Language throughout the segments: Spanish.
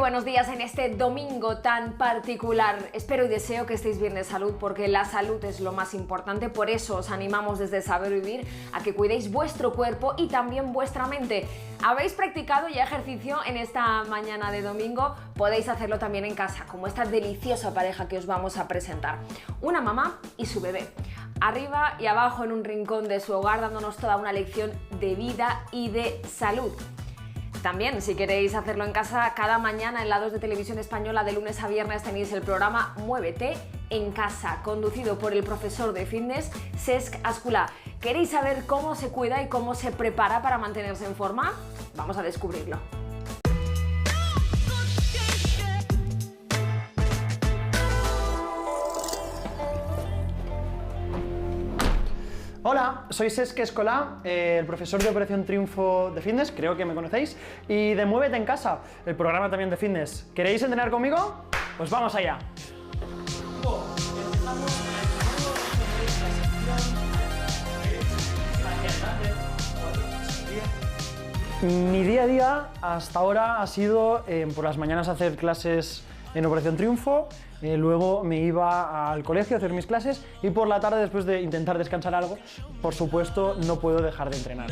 buenos días en este domingo tan particular. Espero y deseo que estéis bien de salud, porque la salud es lo más importante. Por eso os animamos desde Saber Vivir a que cuidéis vuestro cuerpo y también vuestra mente. ¿Habéis practicado ya ejercicio en esta mañana de domingo? Podéis hacerlo también en casa, como esta deliciosa pareja que os vamos a presentar. Una mamá y su bebé, arriba y abajo en un rincón de su hogar, dándonos toda una lección de vida y de salud. También, si queréis hacerlo en casa, cada mañana en la 2 de Televisión Española de lunes a viernes tenéis el programa Muévete en Casa, conducido por el profesor de fitness Cesc Asculà. ¿Queréis saber cómo se cuida y cómo se prepara para mantenerse en forma? Vamos a descubrirlo. Hola, soy Cesc Asculà, el profesor de Operación Triunfo de Fitness, creo que me conocéis, y de Muévete en Casa, el programa también de fitness. ¿Queréis entrenar conmigo? Pues vamos allá. Mi día a día hasta ahora ha sido por las mañanas hacer clases en Operación Triunfo, luego me iba al colegio a hacer mis clases y por la tarde, después de intentar descansar algo, por supuesto no puedo dejar de entrenar.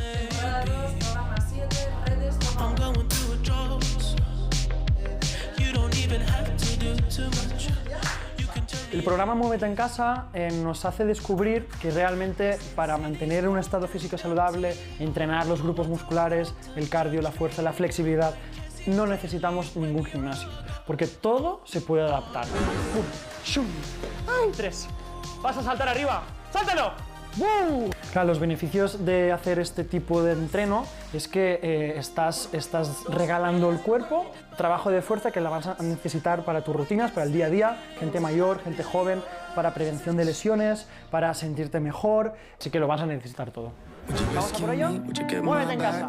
El programa Muévete en Casa nos hace descubrir que realmente para mantener un estado físico saludable, entrenar los grupos musculares, el cardio, la fuerza, la flexibilidad, no necesitamos ningún gimnasio, porque todo se puede adaptar. ¡Ay! 3. ¿Vas a saltar arriba? ¡Sáltalo! Claro, los beneficios de hacer este tipo de entreno es que estás regalando el cuerpo, trabajo de fuerza que la vas a necesitar para tus rutinas, para el día a día, gente mayor, gente joven, para prevención de lesiones, para sentirte mejor, así que lo vas a necesitar todo. ¿Vamos a por ello? ¡Muévete en casa!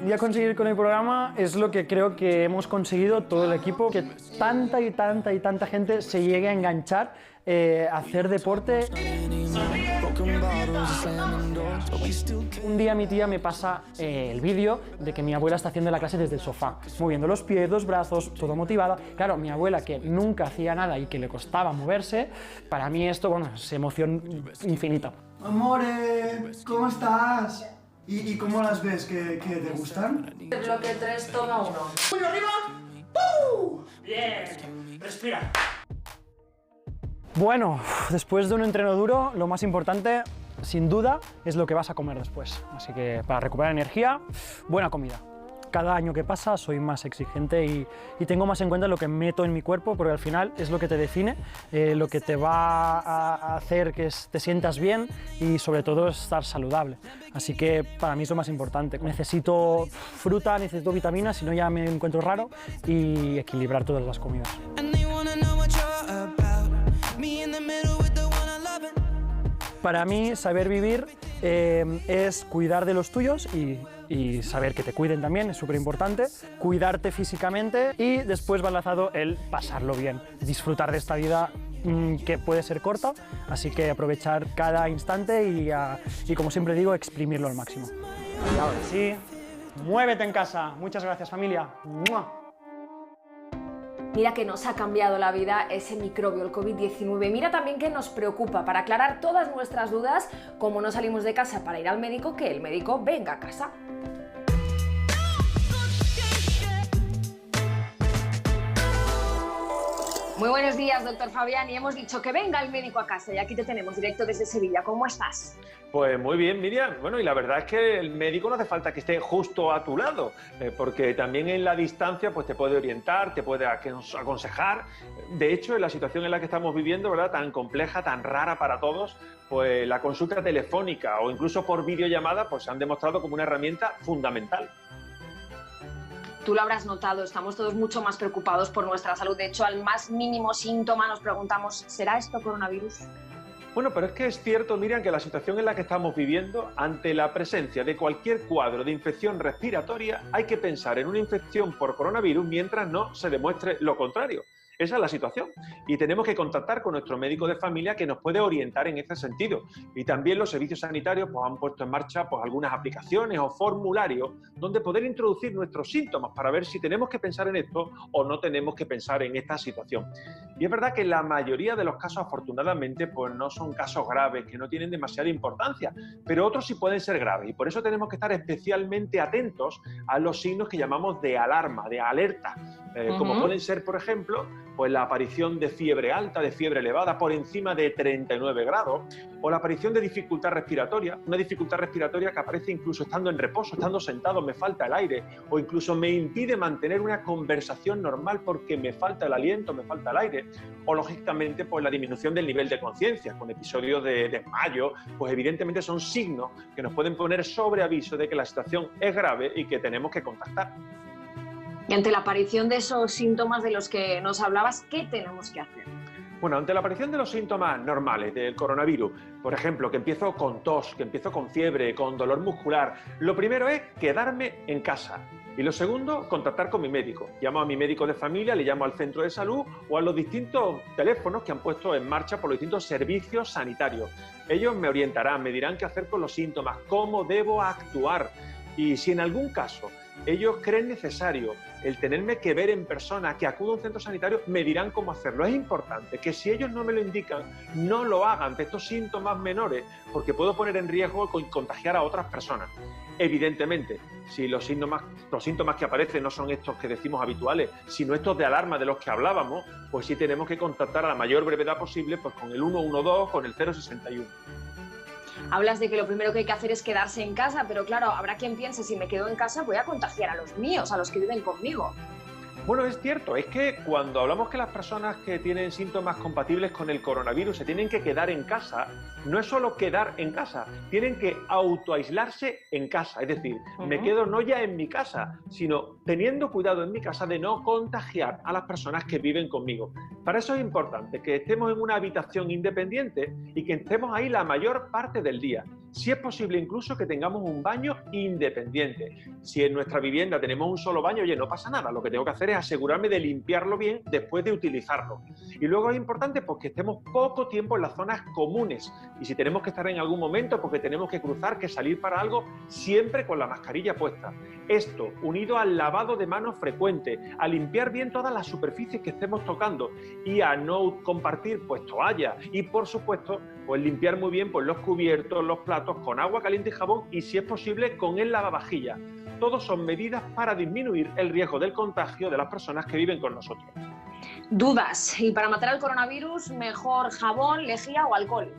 Y a conseguir con el programa es lo que creo que hemos conseguido todo el equipo, que tanta y tanta gente se llegue a enganchar a hacer deporte. Un día mi tía me pasa el vídeo de que mi abuela está haciendo la clase desde el sofá, moviendo los pies, los brazos, todo motivada. Claro, mi abuela, que nunca hacía nada y que le costaba moverse, para mí esto, bueno, es emoción infinita. Amore, ¿cómo estás? ¿Y cómo las ves? ¿Que te gustan? Bloque 3, toma 1. ¡Puño arriba! ¡Bien! Respira. Bueno, después de un entreno duro, lo más importante, sin duda, es lo que vas a comer después. Así que para recuperar energía, buena comida. Cada año que pasa soy más exigente y tengo más en cuenta lo que meto en mi cuerpo, porque al final es lo que te define, lo que te va a hacer que te sientas bien y sobre todo estar saludable. Así que para mí es lo más importante. Necesito fruta, necesito vitaminas, si no ya me encuentro raro, y equilibrar todas las comidas. Para mí, saber vivir es cuidar de los tuyos y saber que te cuiden también, es súper importante. Cuidarte físicamente y después va enlazado el pasarlo bien, disfrutar de esta vida que puede ser corta, así que aprovechar cada instante y como siempre digo, exprimirlo al máximo. Y ahora sí, muévete en casa. Muchas gracias, familia. ¡Mua! Mira que nos ha cambiado la vida ese microbio, el COVID-19. Mira también que nos preocupa, para aclarar todas nuestras dudas, como no salimos de casa para ir al médico, que el médico venga a casa. Muy buenos días, doctor Fabián, y hemos dicho que venga el médico a casa y aquí te tenemos directo desde Sevilla. ¿Cómo estás? Pues muy bien, Miriam. Bueno, y la verdad es que el médico no hace falta que esté justo a tu lado, porque también en la distancia pues te puede orientar, te puede aconsejar. De hecho, en la situación en la que estamos viviendo, ¿verdad?, tan compleja, tan rara para todos, pues la consulta telefónica o incluso por videollamada pues se han demostrado como una herramienta fundamental. Tú lo habrás notado, estamos todos mucho más preocupados por nuestra salud. De hecho, al más mínimo síntoma nos preguntamos, ¿será esto coronavirus? Bueno, pero es que es cierto, Miriam, que la situación en la que estamos viviendo, ante la presencia de cualquier cuadro de infección respiratoria, hay que pensar en una infección por coronavirus mientras no se demuestre lo contrario. Esa es la situación. Y tenemos que contactar con nuestro médico de familia que nos puede orientar en ese sentido. Y también los servicios sanitarios pues, han puesto en marcha pues, algunas aplicaciones o formularios donde poder introducir nuestros síntomas para ver si tenemos que pensar en esto o no tenemos que pensar en esta situación. Y es verdad que la mayoría de los casos, afortunadamente, pues no son casos graves, que no tienen demasiada importancia, pero otros sí pueden ser graves. Y por eso tenemos que estar especialmente atentos a los signos que llamamos de alarma, de alerta, como pueden ser, por ejemplo, pues la aparición de fiebre alta, de fiebre elevada por encima de 39 grados, o la aparición de dificultad respiratoria, una dificultad respiratoria que aparece incluso estando en reposo, estando sentado, me falta el aire, o incluso me impide mantener una conversación normal porque me falta el aliento, me falta el aire, o lógicamente pues la disminución del nivel de conciencia, con episodios de desmayo, pues evidentemente son signos que nos pueden poner sobre aviso de que la situación es grave y que tenemos que contactar. Y ante la aparición de esos síntomas de los que nos hablabas, ¿qué tenemos que hacer? Bueno, ante la aparición de los síntomas normales del coronavirus, por ejemplo, que empiezo con tos, que empiezo con fiebre, con dolor muscular, lo primero es quedarme en casa. Y lo segundo, contactar con mi médico. Llamo a mi médico de familia, le llamo al centro de salud o a los distintos teléfonos que han puesto en marcha por los distintos servicios sanitarios. Ellos me orientarán, me dirán qué hacer con los síntomas, cómo debo actuar. Y si en algún caso ellos creen necesario el tenerme que ver en persona, que acudo a un centro sanitario, me dirán cómo hacerlo. Es importante que si ellos no me lo indican, no lo hagan de estos síntomas menores, porque puedo poner en riesgo contagiar a otras personas. Evidentemente, si los síntomas que aparecen no son estos que decimos habituales, sino estos de alarma de los que hablábamos, pues sí tenemos que contactar a la mayor brevedad posible pues con el 112, con el 061. Hablas de que lo primero que hay que hacer es quedarse en casa, pero claro, habrá quien piense, si me quedo en casa voy a contagiar a los míos, a los que viven conmigo. Bueno, es cierto, es que cuando hablamos que las personas que tienen síntomas compatibles con el coronavirus se tienen que quedar en casa, no es solo quedar en casa, tienen que autoaislarse en casa, es decir, me quedo no ya en mi casa, sino teniendo cuidado en mi casa de no contagiar a las personas que viven conmigo. Para eso es importante que estemos en una habitación independiente y que estemos ahí la mayor parte del día. Si es posible incluso que tengamos un baño independiente. Si en nuestra vivienda tenemos un solo baño, oye, no pasa nada, lo que tengo que hacer es asegurarme de limpiarlo bien después de utilizarlo. Y luego es importante pues, que estemos poco tiempo en las zonas comunes. Y si tenemos que estar en algún momento porque tenemos que cruzar, que salir para algo, siempre con la mascarilla puesta. Esto, unido al lavado de manos frecuente, a limpiar bien todas las superficies que estemos tocando y a no compartir pues toallas y, por supuesto, pues limpiar muy bien pues, los cubiertos, los platos con agua caliente y jabón y, si es posible, con el lavavajillas. Todos son medidas para disminuir el riesgo del contagio de las personas que viven con nosotros. Dudas. Y para matar al coronavirus, mejor jabón, lejía o alcohol.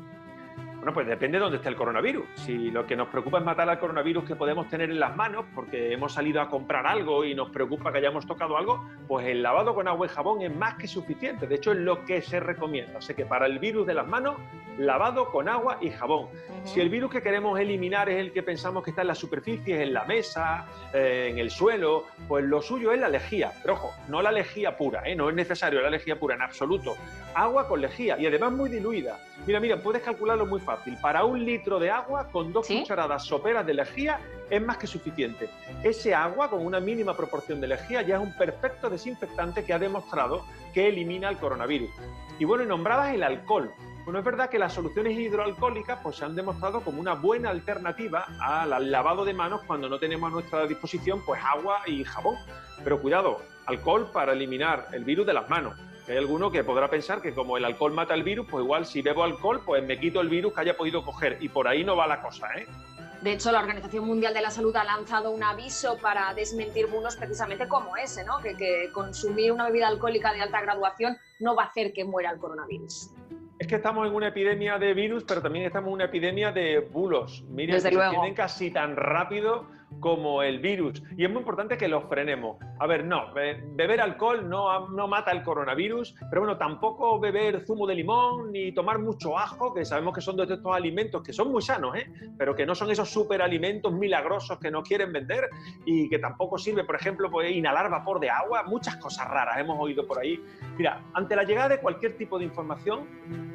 Bueno, pues depende de dónde esté el coronavirus. Si lo que nos preocupa es matar al coronavirus que podemos tener en las manos porque hemos salido a comprar algo y nos preocupa que hayamos tocado algo, pues el lavado con agua y jabón es más que suficiente. De hecho, es lo que se recomienda. O sea que para el virus de las manos, lavado con agua y jabón. Si el virus que queremos eliminar es el que pensamos que está en las superficies, en la mesa, en el suelo, pues lo suyo es la lejía. Pero ojo, no la lejía pura, no es necesario la lejía pura en absoluto. Agua con lejía y además muy diluida. Mira, puedes calcularlo muy fácil. Para 1 litro de agua con 2 cucharadas soperas de lejía es más que suficiente. Ese agua con una mínima proporción de lejía ya es un perfecto desinfectante que ha demostrado que elimina el coronavirus. Y bueno, y nombrabas el alcohol. Bueno, es verdad que las soluciones hidroalcohólicas pues, se han demostrado como una buena alternativa al lavado de manos cuando no tenemos a nuestra disposición pues, agua y jabón. Pero cuidado, alcohol para eliminar el virus de las manos. Hay alguno que podrá pensar que como el alcohol mata el virus, pues igual si bebo alcohol, pues me quito el virus que haya podido coger. Y por ahí no va la cosa, ¿eh? De hecho, la Organización Mundial de la Salud ha lanzado un aviso para desmentir bulos precisamente como ese, ¿no? Que consumir una bebida alcohólica de alta graduación no va a hacer que muera el coronavirus. Es que estamos en una epidemia de virus, pero también estamos en una epidemia de bulos. Miren, desde luego, se tienen casi tan rápido como el virus. Y es muy importante que los frenemos. A ver, no, beber alcohol no mata el coronavirus, pero bueno, tampoco beber zumo de limón ni tomar mucho ajo, que sabemos que son de estos alimentos que son muy sanos, pero que no son esos superalimentos milagrosos que nos quieren vender y que tampoco sirve, por ejemplo, pues, inhalar vapor de agua, muchas cosas raras hemos oído por ahí. Mira, ante la llegada de cualquier tipo de información,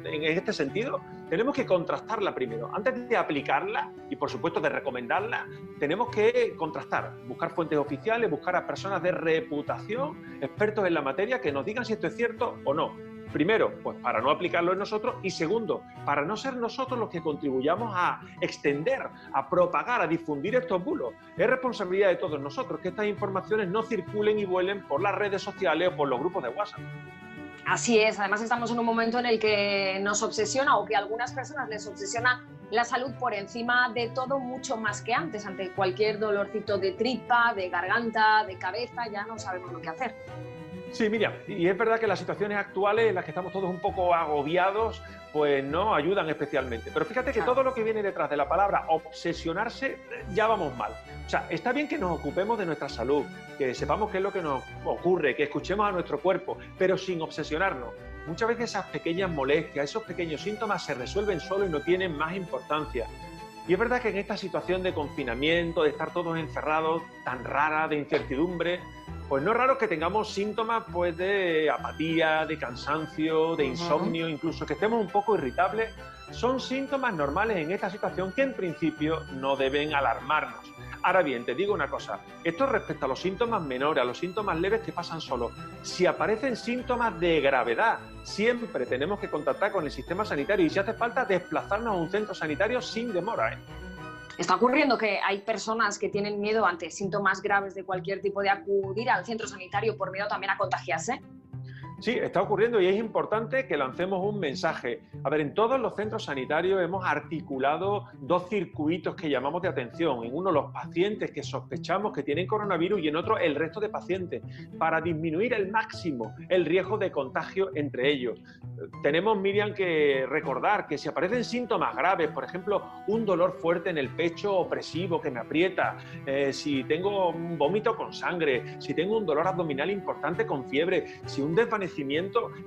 en este sentido, tenemos que contrastarla primero. Antes de aplicarla y, por supuesto, de recomendarla, tenemos que que contrastar, buscar fuentes oficiales, buscar a personas de reputación, expertos en la materia, que nos digan si esto es cierto o no. Primero, pues para no aplicarlo en nosotros, y segundo, para no ser nosotros los que contribuyamos a extender, a propagar, a difundir estos bulos. Es responsabilidad de todos nosotros que estas informaciones no circulen y vuelen por las redes sociales o por los grupos de WhatsApp. Así es, además estamos en un momento en el que nos obsesiona, o que a algunas personas les obsesiona, la salud por encima de todo, mucho más que antes. Ante cualquier dolorcito de tripa, de garganta, de cabeza, ya no sabemos lo que hacer. Sí, Miriam, y es verdad que las situaciones actuales en las que estamos todos un poco agobiados, pues no ayudan especialmente. Pero fíjate que todo lo que viene detrás de la palabra obsesionarse, ya vamos mal. O sea, está bien que nos ocupemos de nuestra salud, que sepamos qué es lo que nos ocurre, que escuchemos a nuestro cuerpo, pero sin obsesionarnos. Muchas veces esas pequeñas molestias, esos pequeños síntomas se resuelven solo y no tienen más importancia. Y es verdad que en esta situación de confinamiento, de estar todos encerrados, tan rara, de incertidumbre, pues no es raro que tengamos síntomas pues, de apatía, de cansancio, de insomnio, incluso que estemos un poco irritables. Son síntomas normales en esta situación que en principio no deben alarmarnos. Ahora bien, te digo una cosa, esto respecto a los síntomas menores, a los síntomas leves que pasan solos. Si aparecen síntomas de gravedad, siempre tenemos que contactar con el sistema sanitario y si hace falta desplazarnos a un centro sanitario sin demora. Está ocurriendo que hay personas que tienen miedo ante síntomas graves de cualquier tipo de acudir al centro sanitario por miedo también a contagiarse. Sí, está ocurriendo y es importante que lancemos un mensaje. A ver, en todos los centros sanitarios hemos articulado dos circuitos que llamamos de atención. En uno los pacientes que sospechamos que tienen coronavirus y en otro el resto de pacientes, para disminuir al máximo el riesgo de contagio entre ellos. Tenemos, Miriam, que recordar que si aparecen síntomas graves, por ejemplo, un dolor fuerte en el pecho opresivo que me aprieta, si tengo un vómito con sangre, si tengo un dolor abdominal importante con fiebre, si un desvanecimiento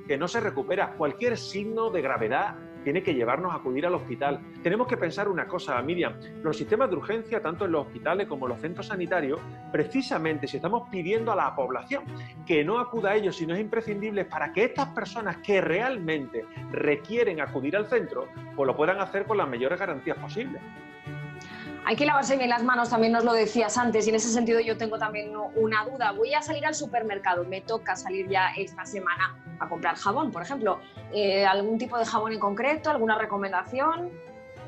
que no se recupera, cualquier signo de gravedad tiene que llevarnos a acudir al hospital. Tenemos que pensar una cosa, Miriam, los sistemas de urgencia, tanto en los hospitales como en los centros sanitarios, precisamente si estamos pidiendo a la población que no acuda a ellos si no es imprescindible, para que estas personas que realmente requieren acudir al centro, pues lo puedan hacer con las mayores garantías posibles. Hay que lavarse bien las manos, también nos lo decías antes, y en ese sentido yo tengo también una duda. Voy a salir al supermercado, me toca salir ya esta semana a comprar jabón, por ejemplo. ¿Algún tipo de jabón en concreto? ¿Alguna recomendación?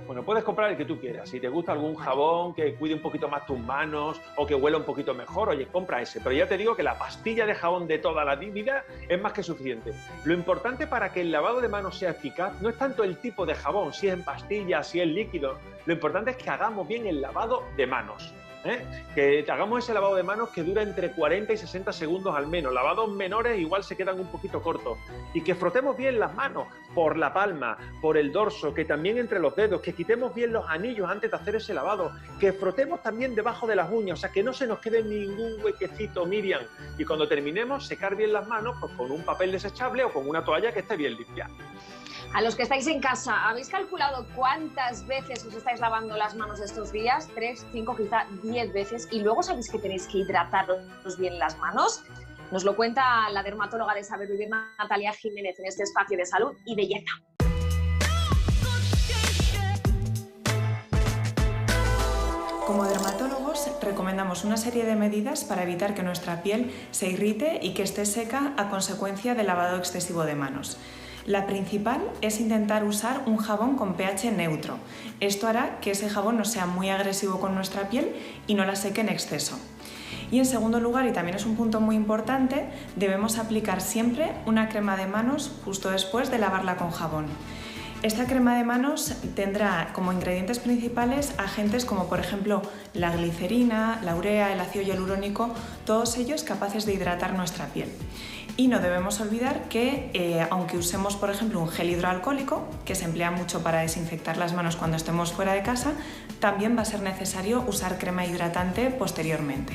Bueno, puedes comprar el que tú quieras. Si te gusta algún jabón que cuide un poquito más tus manos o que huela un poquito mejor, oye, compra ese. Pero ya te digo que la pastilla de jabón de toda la vida es más que suficiente. Lo importante para que el lavado de manos sea eficaz no es tanto el tipo de jabón, si es en pastilla, si es líquido. Lo importante es que hagamos bien el lavado de manos. Que hagamos ese lavado de manos que dura entre 40 y 60 segundos al menos. Lavados menores igual se quedan un poquito cortos. Y que frotemos bien las manos por la palma, por el dorso, que también entre los dedos, que quitemos bien los anillos antes de hacer ese lavado, que frotemos también debajo de las uñas, o sea, que no se nos quede ningún huequecito, Miriam. Y cuando terminemos, secar bien las manos pues, con un papel desechable o con una toalla que esté bien limpia. A los que estáis en casa, ¿habéis calculado cuántas veces os estáis lavando las manos estos días? 3, 5, quizá 10 veces. ¿Y luego sabéis que tenéis que hidrataros bien las manos? Nos lo cuenta la dermatóloga de Saber Vivir, Natalia Jiménez, en este espacio de salud y belleza. Como dermatólogos, recomendamos una serie de medidas para evitar que nuestra piel se irrite y que esté seca a consecuencia del lavado excesivo de manos. La principal es intentar usar un jabón con pH neutro. Esto hará que ese jabón no sea muy agresivo con nuestra piel y no la seque en exceso. Y en segundo lugar, y también es un punto muy importante, debemos aplicar siempre una crema de manos justo después de lavarla con jabón. Esta crema de manos tendrá como ingredientes principales agentes como por ejemplo la glicerina, la urea, el ácido hialurónico, todos ellos capaces de hidratar nuestra piel. Y no debemos olvidar que aunque usemos por ejemplo un gel hidroalcohólico, que se emplea mucho para desinfectar las manos cuando estemos fuera de casa, también va a ser necesario usar crema hidratante posteriormente.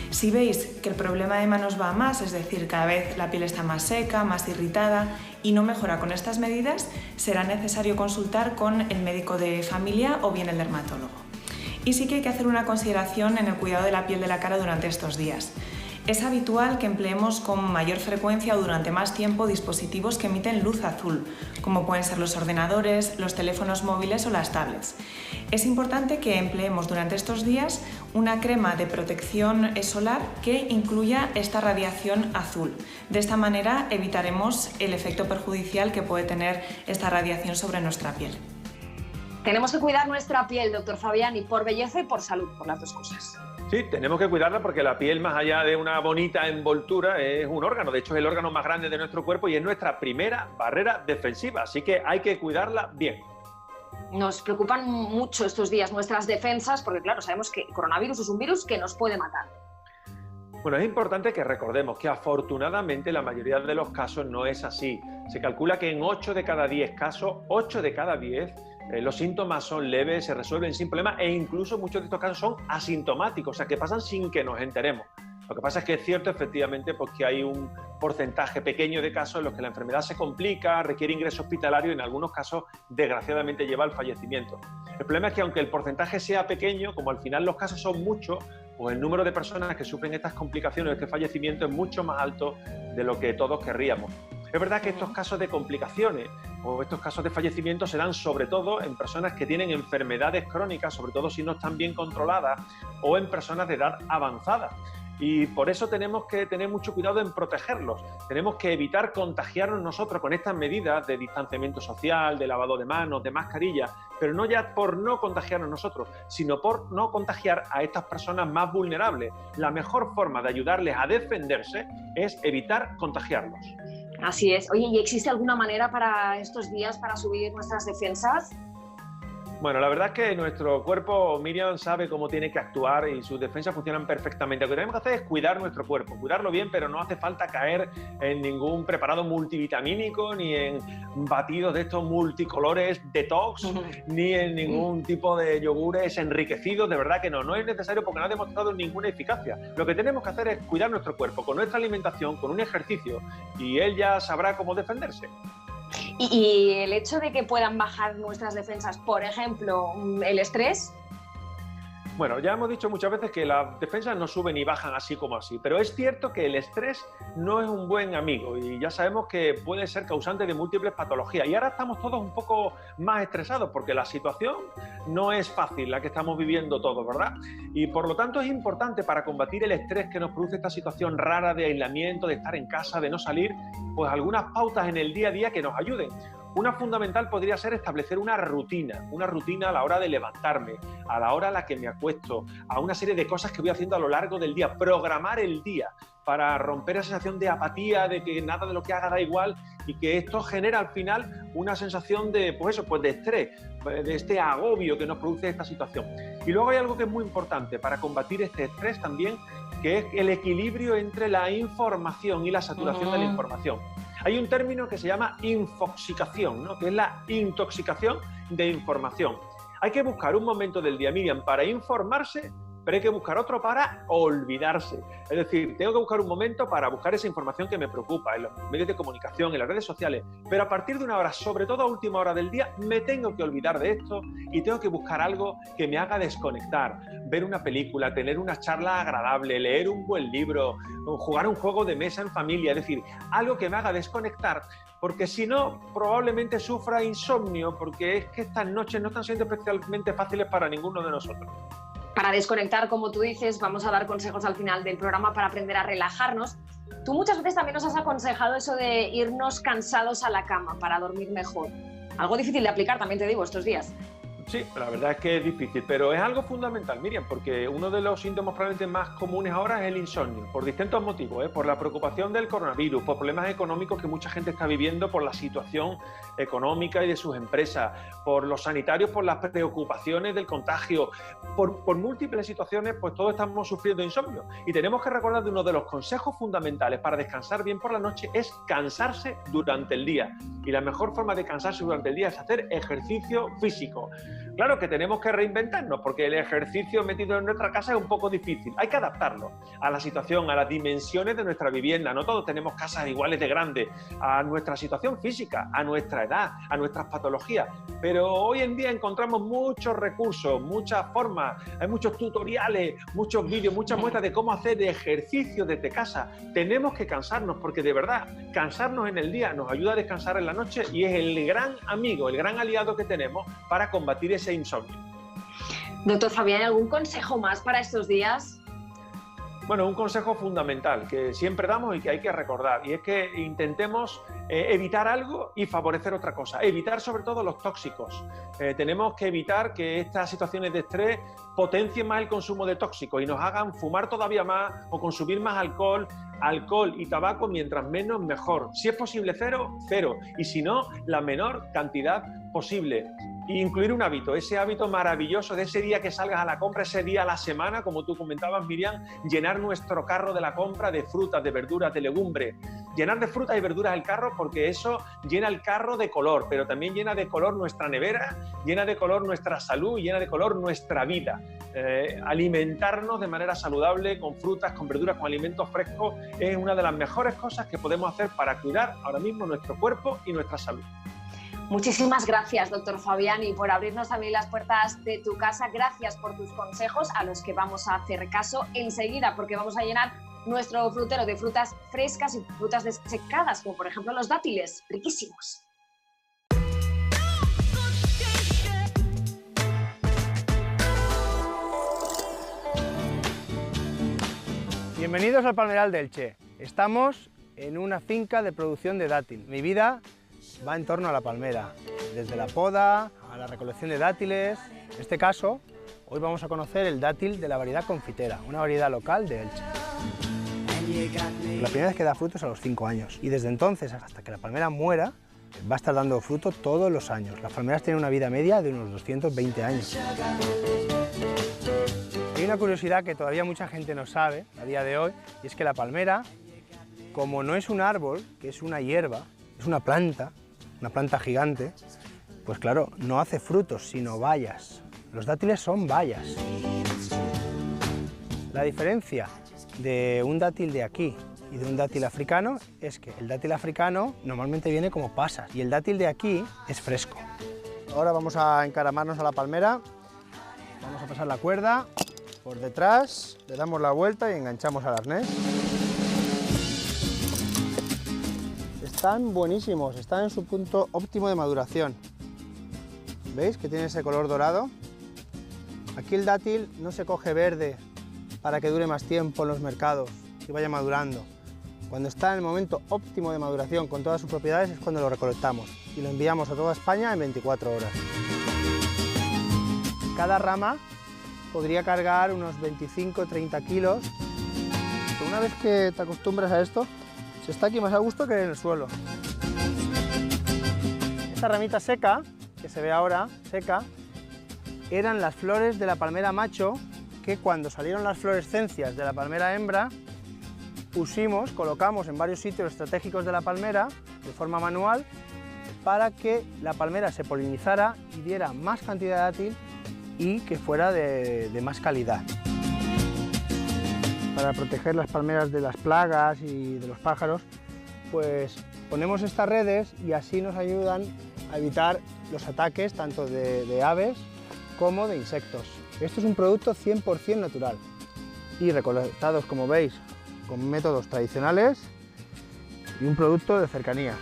Si veis que el problema de manos va a más, es decir, cada vez la piel está más seca, más irritada y no mejora con estas medidas, será necesario consultar con el médico de familia o bien el dermatólogo. Y sí que hay que hacer una consideración en el cuidado de la piel de la cara durante estos días. Es habitual que empleemos con mayor frecuencia o durante más tiempo dispositivos que emiten luz azul, como pueden ser los ordenadores, los teléfonos móviles o las tablets. Es importante que empleemos durante estos días una crema de protección solar que incluya esta radiación azul. De esta manera evitaremos el efecto perjudicial que puede tener esta radiación sobre nuestra piel. Tenemos que cuidar nuestra piel, doctor Fabiani, por belleza y por salud, por las dos cosas. Sí, tenemos que cuidarla porque la piel, más allá de una bonita envoltura, es un órgano. De hecho, es el órgano más grande de nuestro cuerpo y es nuestra primera barrera defensiva. Así que hay que cuidarla bien. Nos preocupan mucho estos días nuestras defensas porque, claro, sabemos que el coronavirus es un virus que nos puede matar. Bueno, es importante que recordemos que afortunadamente la mayoría de los casos no es así. Se calcula que en 8 de cada 10 casos, 8 de cada 10, los síntomas son leves, se resuelven sin problema e incluso muchos de estos casos son asintomáticos, o sea, que pasan sin que nos enteremos. Lo que pasa es que es cierto, efectivamente, pues que hay un porcentaje pequeño de casos en los que la enfermedad se complica, requiere ingreso hospitalario y en algunos casos, desgraciadamente, lleva al fallecimiento. El problema es que aunque el porcentaje sea pequeño, como al final los casos son muchos, pues el número de personas que sufren estas complicaciones, este fallecimiento, es mucho más alto de lo que todos querríamos. Es verdad que estos casos de complicaciones o estos casos de fallecimiento se dan sobre todo en personas que tienen enfermedades crónicas, sobre todo si no están bien controladas, o en personas de edad avanzada. Y por eso tenemos que tener mucho cuidado en protegerlos. Tenemos que evitar contagiarnos nosotros con estas medidas de distanciamiento social, de lavado de manos, de mascarilla, pero no ya por no contagiarnos nosotros, sino por no contagiar a estas personas más vulnerables. La mejor forma de ayudarles a defenderse es evitar contagiarlos. Así es. Oye, ¿y existe alguna manera para estos días para subir nuestras defensas? Bueno, la verdad es que nuestro cuerpo, Miriam, sabe cómo tiene que actuar y sus defensas funcionan perfectamente. Lo que tenemos que hacer es cuidar nuestro cuerpo, cuidarlo bien, pero no hace falta caer en ningún preparado multivitamínico, ni en batidos de estos multicolores detox, ni en ningún tipo de yogures enriquecidos. De verdad que no es necesario porque no ha demostrado ninguna eficacia. Lo que tenemos que hacer es cuidar nuestro cuerpo con nuestra alimentación, con un ejercicio, y él ya sabrá cómo defenderse. Y el hecho de que puedan bajar nuestras defensas, por ejemplo, el estrés. Bueno, ya hemos dicho muchas veces que las defensas no suben y bajan así como así, pero es cierto que el estrés no es un buen amigo y ya sabemos que puede ser causante de múltiples patologías. Y ahora estamos todos un poco más estresados porque la situación no es fácil, la que estamos viviendo todos, ¿verdad? Y por lo tanto es importante para combatir el estrés que nos produce esta situación rara de aislamiento, de estar en casa, de no salir, pues algunas pautas en el día a día que nos ayuden. Una fundamental podría ser establecer una rutina a la hora de levantarme, a la hora a la que me acuesto, a una serie de cosas que voy haciendo a lo largo del día, programar el día para romper esa sensación de apatía, de que nada de lo que haga da igual y que esto genera al final una sensación de, de estrés, de este agobio que nos produce esta situación. Y luego hay algo que es muy importante para combatir este estrés también, que es el equilibrio entre la información y la saturación de la información. Hay un término que se llama infoxicación, ¿no? Que es la intoxicación de información. Hay que buscar un momento del día, Miriam, para informarse, pero hay que buscar otro para olvidarse. Es decir, tengo que buscar un momento para buscar esa información que me preocupa en los medios de comunicación, en las redes sociales, pero a partir de una hora, sobre todo a última hora del día, me tengo que olvidar de esto y tengo que buscar algo que me haga desconectar, ver una película, tener una charla agradable, leer un buen libro, jugar un juego de mesa en familia, es decir, algo que me haga desconectar, porque si no, probablemente sufra insomnio, porque es que estas noches no están siendo especialmente fáciles para ninguno de nosotros. Para desconectar, como tú dices, vamos a dar consejos al final del programa para aprender a relajarnos. Tú muchas veces también nos has aconsejado eso de irnos cansados a la cama para dormir mejor. Algo difícil de aplicar, también te digo, estos días. Sí, la verdad es que es difícil, pero es algo fundamental, Miriam, porque uno de los síntomas probablemente más comunes ahora es el insomnio, por distintos motivos, por la preocupación del coronavirus, por problemas económicos que mucha gente está viviendo, por la situación económica y de sus empresas, por los sanitarios, por las preocupaciones del contagio, por múltiples situaciones, pues todos estamos sufriendo insomnio. Y tenemos que recordar de uno de los consejos fundamentales para descansar bien por la noche es cansarse durante el día. Y la mejor forma de cansarse durante el día es hacer ejercicio físico. Claro que tenemos que reinventarnos porque el ejercicio metido en nuestra casa es un poco difícil. Hay que adaptarlo a la situación, a las dimensiones de nuestra vivienda. No todos tenemos casas iguales de grandes, a nuestra situación física, a nuestra edad, a nuestras patologías. Pero hoy en día encontramos muchos recursos, muchas formas, hay muchos tutoriales, muchos vídeos, muchas muestras de cómo hacer ejercicio desde casa. Tenemos que cansarnos porque de verdad, cansarnos en el día nos ayuda a descansar en la noche y es el gran amigo, el gran aliado que tenemos para combatir ese insomnio. Doctor Fabián, ¿algún consejo más para estos días? Bueno, un consejo fundamental que siempre damos y que hay que recordar, y es que intentemos evitar algo y favorecer otra cosa. Evitar sobre todo los tóxicos. Tenemos que evitar que estas situaciones de estrés potencien más el consumo de tóxicos y nos hagan fumar todavía más o consumir más alcohol y tabaco, mientras menos mejor. Si es posible cero, cero. Y si no, la menor cantidad posible. Y incluir un hábito, ese hábito maravilloso de ese día que salgas a la compra, ese día a la semana, como tú comentabas, Miriam, llenar nuestro carro de la compra de frutas, de verduras, de legumbres. Llenar de frutas y verduras el carro porque eso llena el carro de color, pero también llena de color nuestra nevera, llena de color nuestra salud, llena de color nuestra vida. Alimentarnos de manera saludable con frutas, con verduras, con alimentos frescos es una de las mejores cosas que podemos hacer para cuidar ahora mismo nuestro cuerpo y nuestra salud. Muchísimas gracias, doctor Fabián, y por abrirnos también las puertas de tu casa. Gracias por tus consejos, a los que vamos a hacer caso enseguida, porque vamos a llenar nuestro frutero de frutas frescas y frutas desecadas, como por ejemplo los dátiles, riquísimos. Bienvenidos al Palmeral de Elche. Estamos en una finca de producción de dátil. Mi vida va en torno a la palmera, desde la poda a la recolección de dátiles. En este caso, hoy vamos a conocer el dátil de la variedad confitera, una variedad local de Elche. La primera vez que da frutos a los 5 años y desde entonces hasta que la palmera muera va a estar dando fruto todos los años. Las palmeras tienen una vida media de unos 220 años. Hay una curiosidad que todavía mucha gente no sabe a día de hoy, y es que la palmera, como no es un árbol, que es una hierba, es una planta gigante, pues claro, no hace frutos, sino bayas. Los dátiles son bayas. La diferencia de un dátil de aquí y de un dátil africano es que el dátil africano normalmente viene como pasas y el dátil de aquí es fresco. Ahora vamos a encaramarnos a la palmera, vamos a pasar la cuerda por detrás, le damos la vuelta y enganchamos al arnés. Están buenísimos, están en su punto óptimo de maduración. ¿Veis que tiene ese color dorado? Aquí el dátil no se coge verde para que dure más tiempo en los mercados y vaya madurando. Cuando está en el momento óptimo de maduración con todas sus propiedades es cuando lo recolectamos y lo enviamos a toda España en 24 horas. Cada rama podría cargar unos 25-30 kilos. Pero una vez que te acostumbras a esto, se está aquí más a gusto que en el suelo. Esta ramita seca, que se ve ahora, seca, eran las flores de la palmera macho que cuando salieron las florescencias de la palmera hembra, colocamos en varios sitios estratégicos de la palmera, de forma manual, para que la palmera se polinizara y diera más cantidad de dátil y que fuera de más calidad. Para proteger las palmeras de las plagas y de los pájaros, pues ponemos estas redes y así nos ayudan a evitar los ataques tanto de aves como de insectos. Esto es un producto 100% natural y recolectados, como veis, con métodos tradicionales y un producto de cercanía.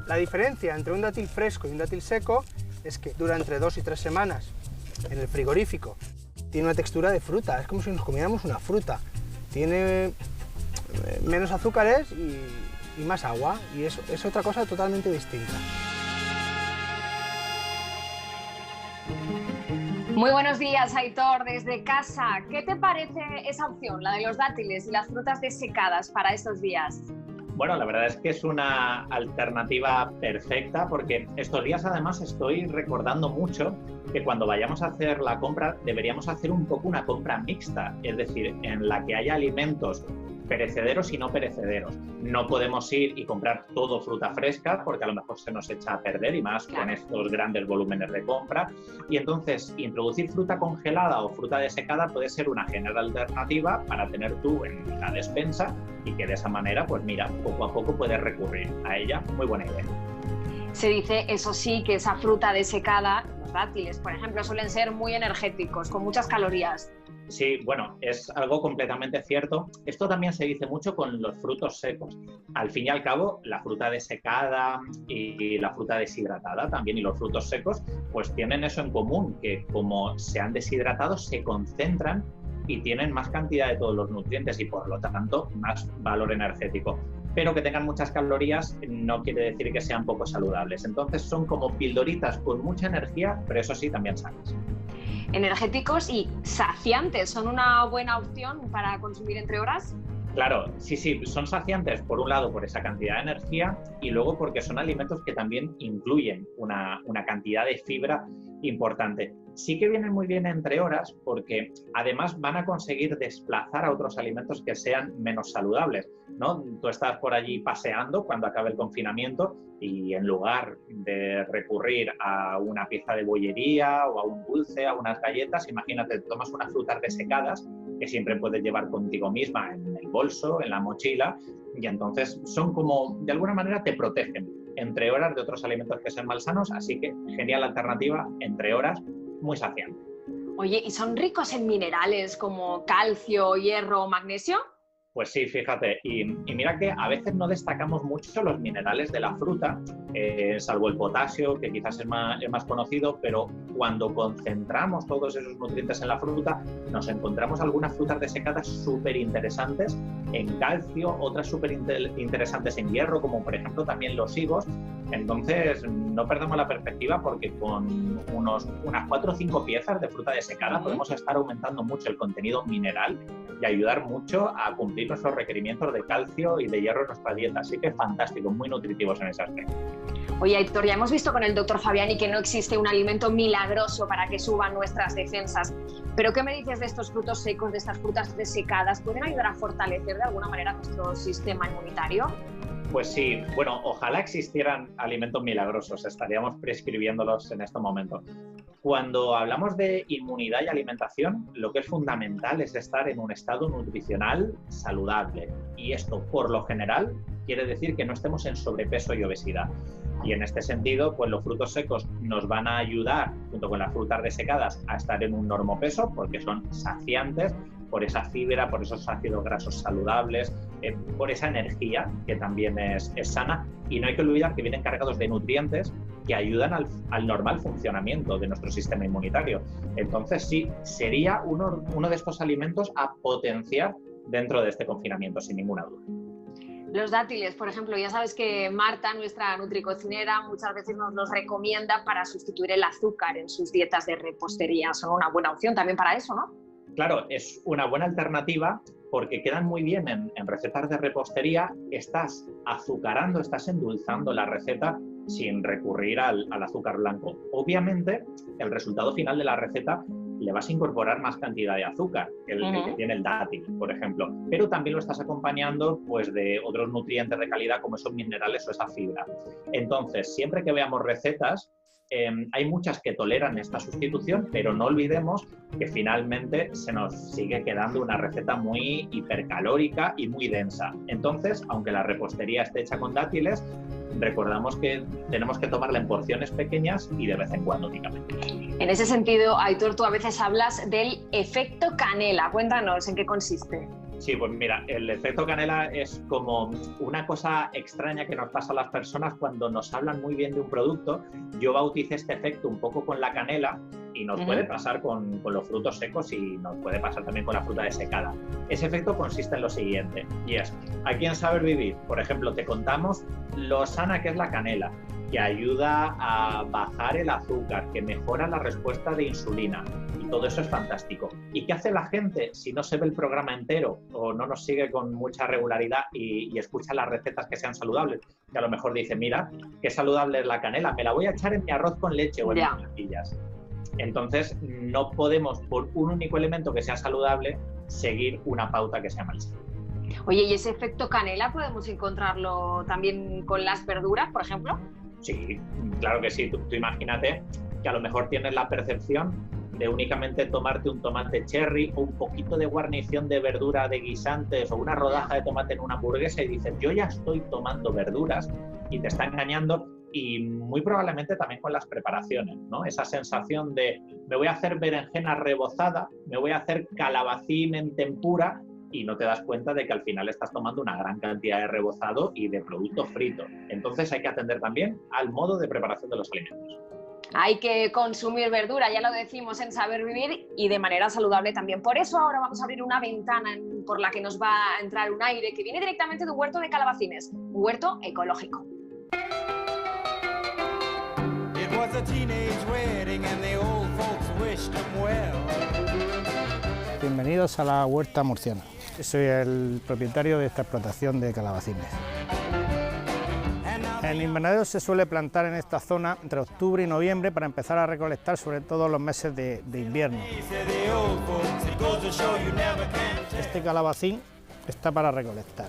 La diferencia entre un dátil fresco y un dátil seco es que dura entre 2 y 3 semanas en el frigorífico. Tiene una textura de fruta, es como si nos comiéramos una fruta. Tiene menos azúcares y más agua, y es otra cosa totalmente distinta. Muy buenos días, Aitor, desde casa. ¿Qué te parece esa opción, la de los dátiles y las frutas desecadas para estos días? Bueno, la verdad es que es una alternativa perfecta porque estos días además estoy recordando mucho que cuando vayamos a hacer la compra deberíamos hacer un poco una compra mixta, es decir, en la que haya alimentos perecederos y no perecederos. No podemos ir y comprar todo fruta fresca porque a lo mejor se nos echa a perder y más con estos grandes volúmenes de compra. Y entonces introducir fruta congelada o fruta desecada puede ser una genial alternativa para tener tú en la despensa y que de esa manera, pues mira, poco a poco puedes recurrir a ella. Muy buena idea. Se dice, eso sí, que esa fruta desecada, los dátiles, por ejemplo, suelen ser muy energéticos, con muchas calorías. Sí, bueno, es algo completamente cierto. Esto también se dice mucho con los frutos secos. Al fin y al cabo, la fruta desecada y la fruta deshidratada también y los frutos secos, pues tienen eso en común, que como se han deshidratado, se concentran y tienen más cantidad de todos los nutrientes y por lo tanto más valor energético. Pero que tengan muchas calorías no quiere decir que sean poco saludables. Entonces son como pildoritas con mucha energía, pero eso sí, también sanas. Energéticos y saciantes, ¿son una buena opción para consumir entre horas? Claro, sí, son saciantes por un lado por esa cantidad de energía y luego porque son alimentos que también incluyen una cantidad de fibra importante. Sí que vienen muy bien entre horas porque además van a conseguir desplazar a otros alimentos que sean menos saludables, ¿no? Tú estás por allí paseando cuando acabe el confinamiento y en lugar de recurrir a una pieza de bollería o a un dulce, a unas galletas, imagínate, tomas unas frutas desecadas que siempre puedes llevar contigo misma en el bolso, en la mochila, y entonces son como, de alguna manera te protegen entre horas de otros alimentos que sean malsanos, así que genial alternativa entre horas, muy saciante. Oye, ¿y son ricos en minerales como calcio, hierro o magnesio? Pues sí, fíjate, y mira que a veces no destacamos mucho los minerales de la fruta, salvo el potasio, que quizás es más conocido, pero cuando concentramos todos esos nutrientes en la fruta, nos encontramos algunas frutas desecadas súper interesantes en calcio, otras súper interesantes en hierro, como por ejemplo también los higos. Entonces, no perdamos la perspectiva porque con unas 4 o 5 piezas de fruta desecada podemos estar aumentando mucho el contenido mineral y ayudar mucho a cumplir nuestros requerimientos de calcio y de hierro en nuestra dieta. Así que fantástico, muy nutritivos en ese aspecto. Oye, Aitor, ya hemos visto con el doctor Fabiani que no existe un alimento milagroso para que suban nuestras defensas. ¿Pero qué me dices de estos frutos secos, de estas frutas desecadas? ¿Pueden ayudar a fortalecer de alguna manera nuestro sistema inmunitario? Pues sí, bueno, ojalá existieran alimentos milagrosos, estaríamos prescribiéndolos en este momento. Cuando hablamos de inmunidad y alimentación, lo que es fundamental es estar en un estado nutricional saludable. Y esto, por lo general, quiere decir que no estemos en sobrepeso y obesidad. Y en este sentido, pues los frutos secos nos van a ayudar, junto con las frutas desecadas, a estar en un normopeso, porque son saciantes por esa fibra, por esos ácidos grasos saludables, por esa energía que también es sana. Y no hay que olvidar que vienen cargados de nutrientes que ayudan al normal funcionamiento de nuestro sistema inmunitario. Entonces sí, sería uno de estos alimentos a potenciar dentro de este confinamiento, sin ninguna duda. Los dátiles, por ejemplo, ya sabes que Marta, nuestra nutricocinera, muchas veces nos los recomienda para sustituir el azúcar en sus dietas de repostería. Son una buena opción también para eso, ¿no? Claro, es una buena alternativa porque quedan muy bien en recetas de repostería. Estás azucarando, estás endulzando la receta sin recurrir al azúcar blanco. Obviamente, el resultado final de la receta le vas a incorporar más cantidad de azúcar que el que tiene el dátil, por ejemplo, pero también lo estás acompañando pues, de otros nutrientes de calidad como esos minerales o esa fibra. Entonces, siempre que veamos recetas, hay muchas que toleran esta sustitución, pero no olvidemos que finalmente se nos sigue quedando una receta muy hipercalórica y muy densa. Entonces, aunque la repostería esté hecha con dátiles, recordamos que tenemos que tomarla en porciones pequeñas y de vez en cuando únicamente. En ese sentido, Aitor, tú a veces hablas del efecto canela. Cuéntanos en qué consiste. Sí, pues mira, el efecto canela es como una cosa extraña que nos pasa a las personas cuando nos hablan muy bien de un producto. Yo bauticé este efecto un poco con la canela y nos puede pasar con los frutos secos y nos puede pasar también con la fruta desecada. Ese efecto consiste en lo siguiente, y es, aquí en Saber Vivir, por ejemplo, te contamos lo sana que es la canela, que ayuda a bajar el azúcar, que mejora la respuesta de insulina, y todo eso es fantástico. ¿Y qué hace la gente si no se ve el programa entero o no nos sigue con mucha regularidad y escucha las recetas que sean saludables? Que a lo mejor dice, mira, qué saludable es la canela, me la voy a echar en mi arroz con leche o en mis tortillas. Entonces, no podemos, por un único elemento que sea saludable, seguir una pauta que sea malsana. Oye, ¿y ese efecto canela podemos encontrarlo también con las verduras, por ejemplo? Sí, claro que sí. Tú imagínate que a lo mejor tienes la percepción de únicamente tomarte un tomate cherry o un poquito de guarnición de verdura de guisantes o una rodaja de tomate en una hamburguesa y dices, yo ya estoy tomando verduras, y te está engañando. Y muy probablemente también con las preparaciones, ¿no? Esa sensación de me voy a hacer berenjena rebozada, me voy a hacer calabacín en tempura, y no te das cuenta de que al final estás tomando una gran cantidad de rebozado y de producto frito. Entonces hay que atender también al modo de preparación de los alimentos. Hay que consumir verdura, ya lo decimos en Saber Vivir, y de manera saludable también. Por eso ahora vamos a abrir una ventana por la que nos va a entrar un aire que viene directamente de un huerto de calabacines, un huerto ecológico. Bienvenidos a la huerta murciana. Soy el propietario de esta explotación de calabacines. El invernadero se suele plantar en esta zona entre octubre y noviembre para empezar a recolectar sobre todo los meses de invierno. Este calabacín está para recolectar.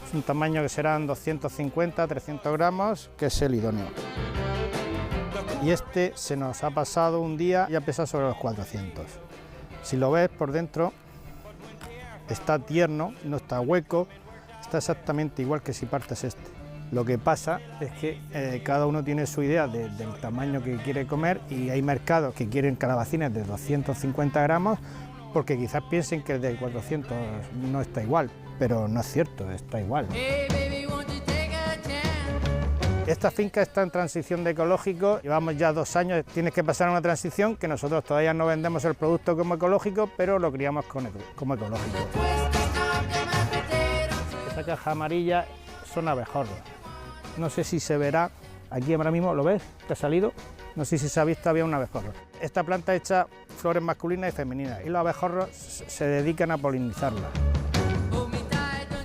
Es un tamaño que serán 250-300 gramos, que es el idóneo. Y este se nos ha pasado un día, ya pesa sobre los 400. Si lo ves por dentro, está tierno, no está hueco, está exactamente igual que si partes este. Lo que pasa es que cada uno tiene su idea del tamaño que quiere comer, y hay mercados que quieren calabacines de 250 gramos porque quizás piensen que el de 400 no está igual, pero no es cierto, está igual. Esta finca está en transición de ecológico, llevamos ya 2 años, tienes que pasar una transición que nosotros todavía no vendemos el producto como ecológico, pero lo criamos como ecológico. Esta caja amarilla son abejorros. No sé si se verá, aquí ahora mismo, ¿lo ves? ¿Te ha salido? No sé si se ha visto, había un abejorro. Esta planta echa flores masculinas y femeninas, y los abejorros se dedican a polinizarlas.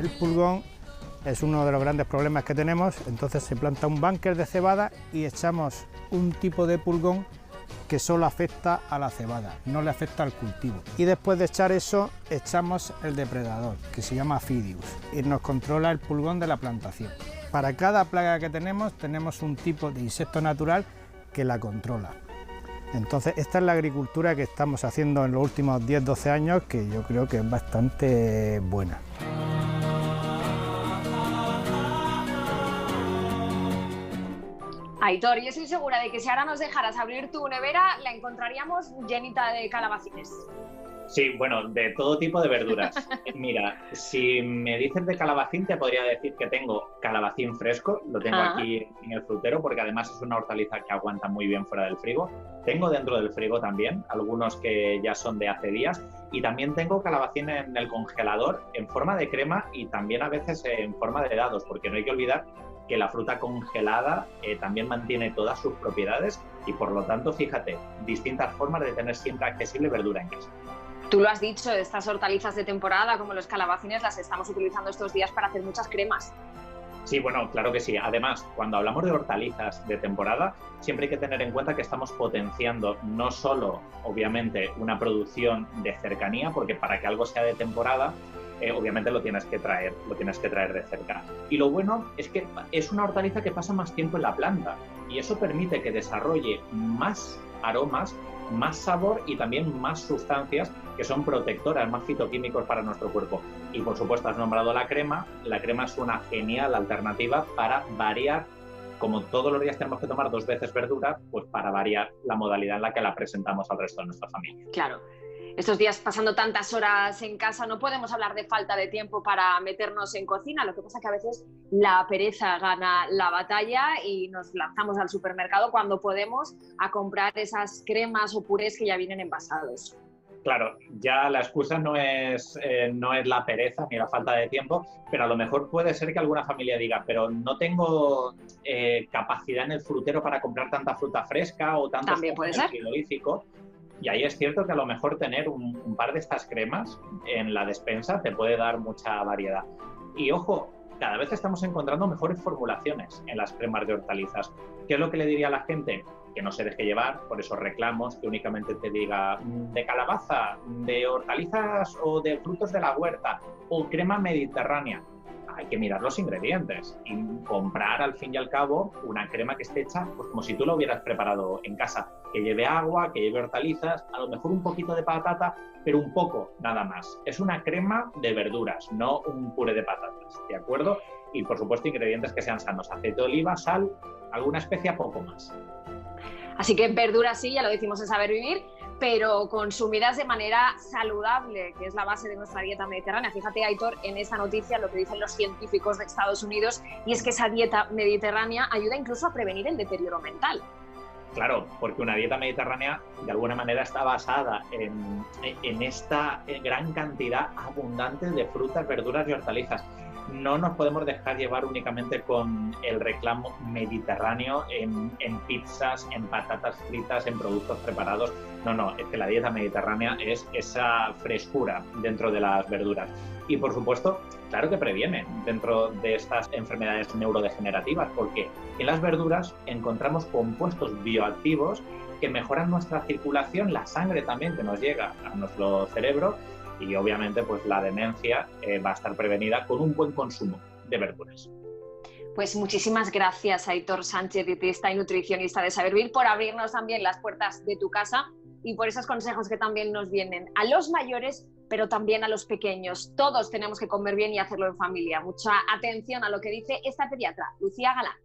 El pulgón es uno de los grandes problemas que tenemos, entonces se planta un búnker de cebada y echamos un tipo de pulgón que solo afecta a la cebada, no le afecta al cultivo. Y después de echar eso, echamos el depredador, que se llama Fidius, y nos controla el pulgón de la plantación. Para cada plaga que tenemos un tipo de insecto natural que la controla. Entonces, esta es la agricultura que estamos haciendo en los últimos 10-12 años, que yo creo que es bastante buena. Aitor, yo estoy segura de que si ahora nos dejaras abrir tu nevera, la encontraríamos llenita de calabacines. Sí, bueno, de todo tipo de verduras. Mira, si me dices de calabacín, te podría decir que tengo calabacín fresco, lo tengo aquí en el frutero, porque además es una hortaliza que aguanta muy bien fuera del frigo. Tengo dentro del frigo también, algunos que ya son de hace días, y también tengo calabacín en el congelador en forma de crema y también a veces en forma de dados, porque no hay que olvidar que la fruta congelada también mantiene todas sus propiedades y por lo tanto, fíjate, distintas formas de tener siempre accesible verdura en casa. Tú lo has dicho, estas hortalizas de temporada como los calabacines las estamos utilizando estos días para hacer muchas cremas. Sí, bueno, claro que sí. Además, cuando hablamos de hortalizas de temporada, siempre hay que tener en cuenta que estamos potenciando no solo, obviamente, una producción de cercanía, porque para que algo sea de temporada, obviamente lo tienes que traer de cerca. Y lo bueno es que es una hortaliza que pasa más tiempo en la planta y eso permite que desarrolle más aromas, más sabor y también más sustancias que son protectoras, más fitoquímicos para nuestro cuerpo. Y por supuesto has nombrado la crema. La crema es una genial alternativa para variar, como todos los días tenemos que tomar 2 veces verdura, pues para variar la modalidad en la que la presentamos al resto de nuestra familia. Claro. Estos días pasando tantas horas en casa no podemos hablar de falta de tiempo para meternos en cocina, lo que pasa que a veces la pereza gana la batalla y nos lanzamos al supermercado cuando podemos a comprar esas cremas o purés que ya vienen envasados. Claro, ya la excusa no es la pereza ni la falta de tiempo, pero a lo mejor puede ser que alguna familia diga, pero no tengo capacidad en el frutero para comprar tanta fruta fresca o tanto frigorífico. Y ahí es cierto que a lo mejor tener un par de estas cremas en la despensa te puede dar mucha variedad. Y ojo, cada vez estamos encontrando mejores formulaciones en las cremas de hortalizas. ¿Qué es lo que le diría a la gente? que no se deje llevar por esos reclamos, que únicamente te diga de calabaza, de hortalizas o de frutos de la huerta o crema mediterránea. Hay que mirar los ingredientes y comprar al fin y al cabo una crema que esté hecha pues como si tú lo hubieras preparado en casa, que lleve agua, que lleve hortalizas, a lo mejor un poquito de patata, pero un poco, nada más. Es una crema de verduras, no un puré de patatas, ¿de acuerdo? Y por supuesto ingredientes que sean sanos, aceite de oliva, sal, alguna especia, poco más. Así que verduras sí, ya lo decimos en Saber Vivir, pero consumidas de manera saludable, que es la base de nuestra dieta mediterránea. Fíjate, Aitor, en esta noticia lo que dicen los científicos de Estados Unidos, y es que esa dieta mediterránea ayuda incluso a prevenir el deterioro mental. Claro, porque una dieta mediterránea de alguna manera está basada en esta gran cantidad abundante de frutas, verduras y hortalizas. No nos podemos dejar llevar únicamente con el reclamo mediterráneo en pizzas, en patatas fritas, en productos preparados. No, es que la dieta mediterránea es esa frescura dentro de las verduras. Y por supuesto, claro que previene dentro de estas enfermedades neurodegenerativas, porque en las verduras encontramos compuestos bioactivos que mejoran nuestra circulación, la sangre también que nos llega a nuestro cerebro, y obviamente pues la demencia va a estar prevenida con un buen consumo de verduras. Pues muchísimas gracias, Aitor Sánchez, dietista y nutricionista de Saber Vivir, por abrirnos también las puertas de tu casa y por esos consejos que también nos vienen a los mayores, pero también a los pequeños. Todos tenemos que comer bien y hacerlo en familia. Mucha atención a lo que dice esta pediatra, Lucía Galán.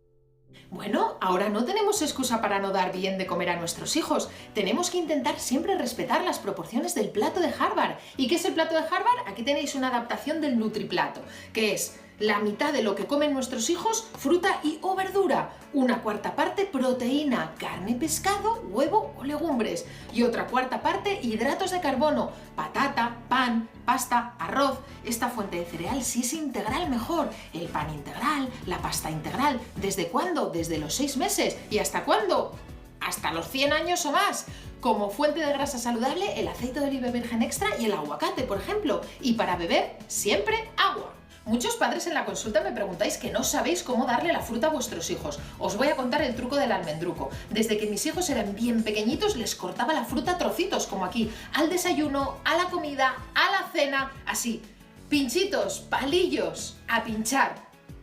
Bueno, ahora no tenemos excusa para no dar bien de comer a nuestros hijos. Tenemos que intentar siempre respetar las proporciones del plato de Harvard. ¿Y qué es el plato de Harvard? Aquí tenéis una adaptación del Nutriplato, que es la mitad de lo que comen nuestros hijos, fruta y o verdura, 1/4 parte proteína, carne, pescado, huevo o legumbres, y otra 1/4 parte hidratos de carbono, patata, pan, pasta, arroz. Esta fuente de cereal si es integral mejor, el pan integral, la pasta integral. ¿Desde cuándo? Desde los 6 meses. ¿Y hasta cuándo? Hasta los 100 años o más. Como fuente de grasa saludable, el aceite de oliva virgen extra y el aguacate, por ejemplo. Y para beber, siempre agua. Muchos padres en la consulta me preguntáis que no sabéis cómo darle la fruta a vuestros hijos. Os voy a contar el truco del almendruco. Desde que mis hijos eran bien pequeñitos les cortaba la fruta a trocitos, como aquí, al desayuno, a la comida, a la cena, así. Pinchitos, palillos, a pinchar.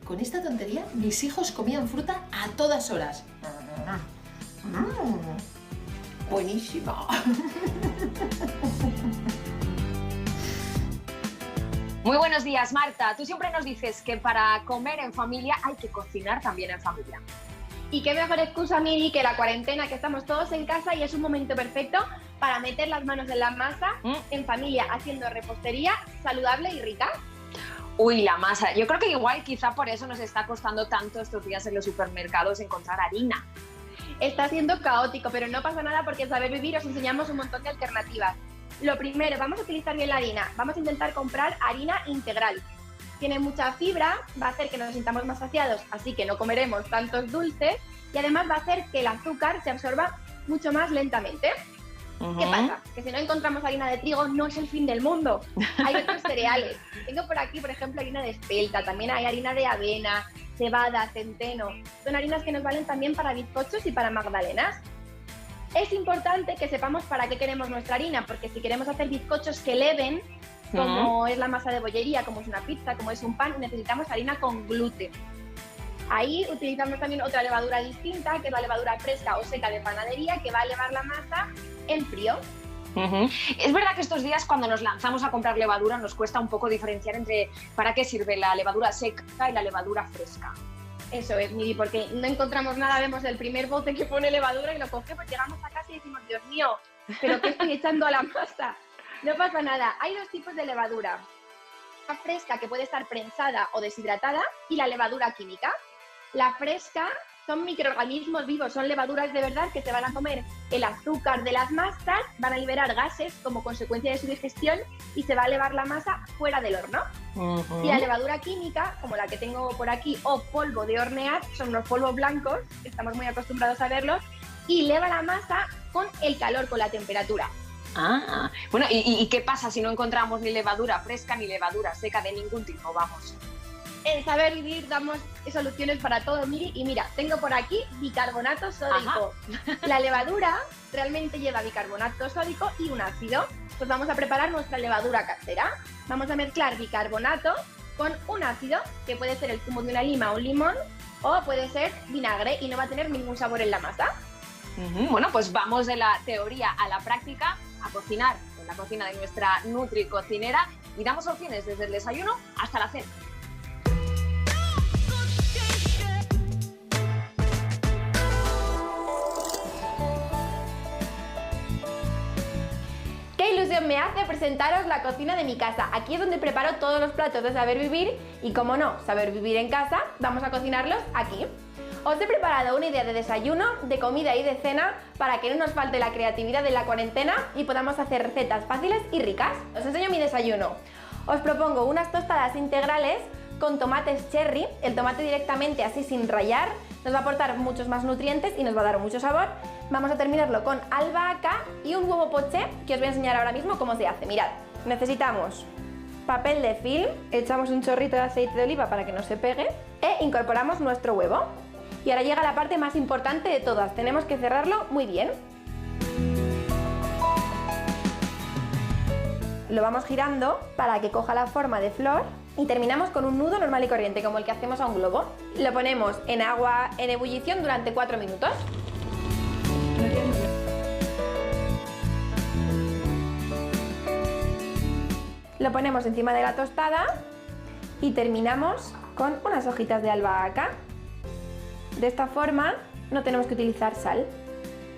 Con esta tontería mis hijos comían fruta a todas horas. Buenísima. Muy buenos días, Marta. Tú siempre nos dices que para comer en familia hay que cocinar también en familia. Y qué mejor excusa, Miri, que la cuarentena, que estamos todos en casa y es un momento perfecto para meter las manos en la masa en familia, haciendo repostería saludable y rica. Uy, la masa. Yo creo que igual quizá por eso nos está costando tanto estos días en los supermercados encontrar harina. Está siendo caótico, pero no pasa nada porque en Saber Vivir os enseñamos un montón de alternativas. Lo primero, vamos a utilizar bien la harina. Vamos a intentar comprar harina integral. Tiene mucha fibra, va a hacer que nos sintamos más saciados, así que no comeremos tantos dulces, y además va a hacer que el azúcar se absorba mucho más lentamente. ¿Qué pasa? Que si no encontramos harina de trigo no es el fin del mundo. Hay otros cereales. Tengo por aquí, por ejemplo, harina de espelta, también hay harina de avena, cebada, centeno. Son harinas que nos valen también para bizcochos y para magdalenas. Es importante que sepamos para qué queremos nuestra harina, porque si queremos hacer bizcochos que leven, como es la masa de bollería, como es una pizza, como es un pan, necesitamos harina con gluten. Ahí utilizamos también otra levadura distinta, que es la levadura fresca o seca de panadería, que va a elevar la masa en frío. Es verdad que estos días cuando nos lanzamos a comprar levadura nos cuesta un poco diferenciar entre para qué sirve la levadura seca y la levadura fresca. Eso es, Miri, porque no encontramos nada, vemos el primer bote que pone levadura y lo cogemos, llegamos a casa y decimos, Dios mío, ¿pero qué estoy echando a la masa? No pasa nada, hay dos tipos de levadura. La fresca, que puede estar prensada o deshidratada, y la levadura química. La fresca son microorganismos vivos, son levaduras de verdad que te van a comer el azúcar de las masas, van a liberar gases como consecuencia de su digestión y se va a elevar la masa fuera del horno. Y la levadura química, como la que tengo por aquí, o polvo de hornear, son los polvos blancos, que estamos muy acostumbrados a verlos, y eleva la masa con el calor, con la temperatura. Bueno, ¿y qué pasa si no encontramos ni levadura fresca ni levadura seca de ningún tipo? Vamos. En Saber Vivir damos soluciones para todo, Miri. Y mira, tengo por aquí bicarbonato sódico. La levadura realmente lleva bicarbonato sódico y un ácido. Pues vamos a preparar nuestra levadura casera. Vamos a mezclar bicarbonato con un ácido, que puede ser el zumo de una lima o un limón, o puede ser vinagre y no va a tener ningún sabor en la masa. Bueno, pues vamos de la teoría a la práctica, a cocinar en la cocina de nuestra Nutri cocinera y damos opciones desde el desayuno hasta la cena. ¡Qué ilusión me hace presentaros la cocina de mi casa! Aquí es donde preparo todos los platos de Saber Vivir y, como no, Saber Vivir en casa, vamos a cocinarlos aquí. Os he preparado una idea de desayuno, de comida y de cena para que no nos falte la creatividad de la cuarentena y podamos hacer recetas fáciles y ricas. Os enseño mi desayuno. Os propongo unas tostadas integrales con tomates cherry, el tomate directamente así sin rallar, nos va a aportar muchos más nutrientes y nos va a dar mucho sabor. Vamos a terminarlo con albahaca y un huevo poché que os voy a enseñar ahora mismo cómo se hace. Mirad, necesitamos papel de film, echamos un chorrito de aceite de oliva para que no se pegue e incorporamos nuestro huevo. Y ahora llega la parte más importante de todas, tenemos que cerrarlo muy bien. Lo vamos girando para que coja la forma de flor y terminamos con un nudo normal y corriente, como el que hacemos a un globo. Lo ponemos en agua en ebullición durante 4 minutos. Lo ponemos encima de la tostada y terminamos con unas hojitas de albahaca. De esta forma no tenemos que utilizar sal,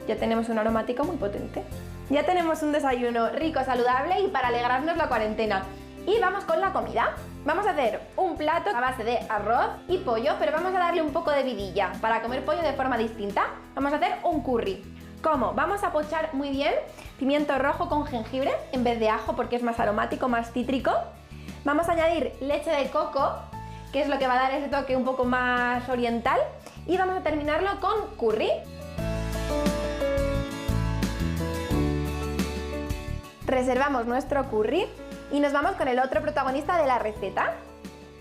ya tenemos un aromático muy potente. Ya tenemos un desayuno rico, saludable y para alegrarnos la cuarentena. Y vamos con la comida. Vamos a hacer un plato a base de arroz y pollo, pero vamos a darle un poco de vidilla para comer pollo de forma distinta. Vamos a hacer un curry. ¿Cómo? Vamos a pochar muy bien pimiento rojo con jengibre en vez de ajo porque es más aromático, más cítrico. Vamos a añadir leche de coco, que es lo que va a dar ese toque un poco más oriental. Y vamos a terminarlo con curry. Reservamos nuestro curry y nos vamos con el otro protagonista de la receta,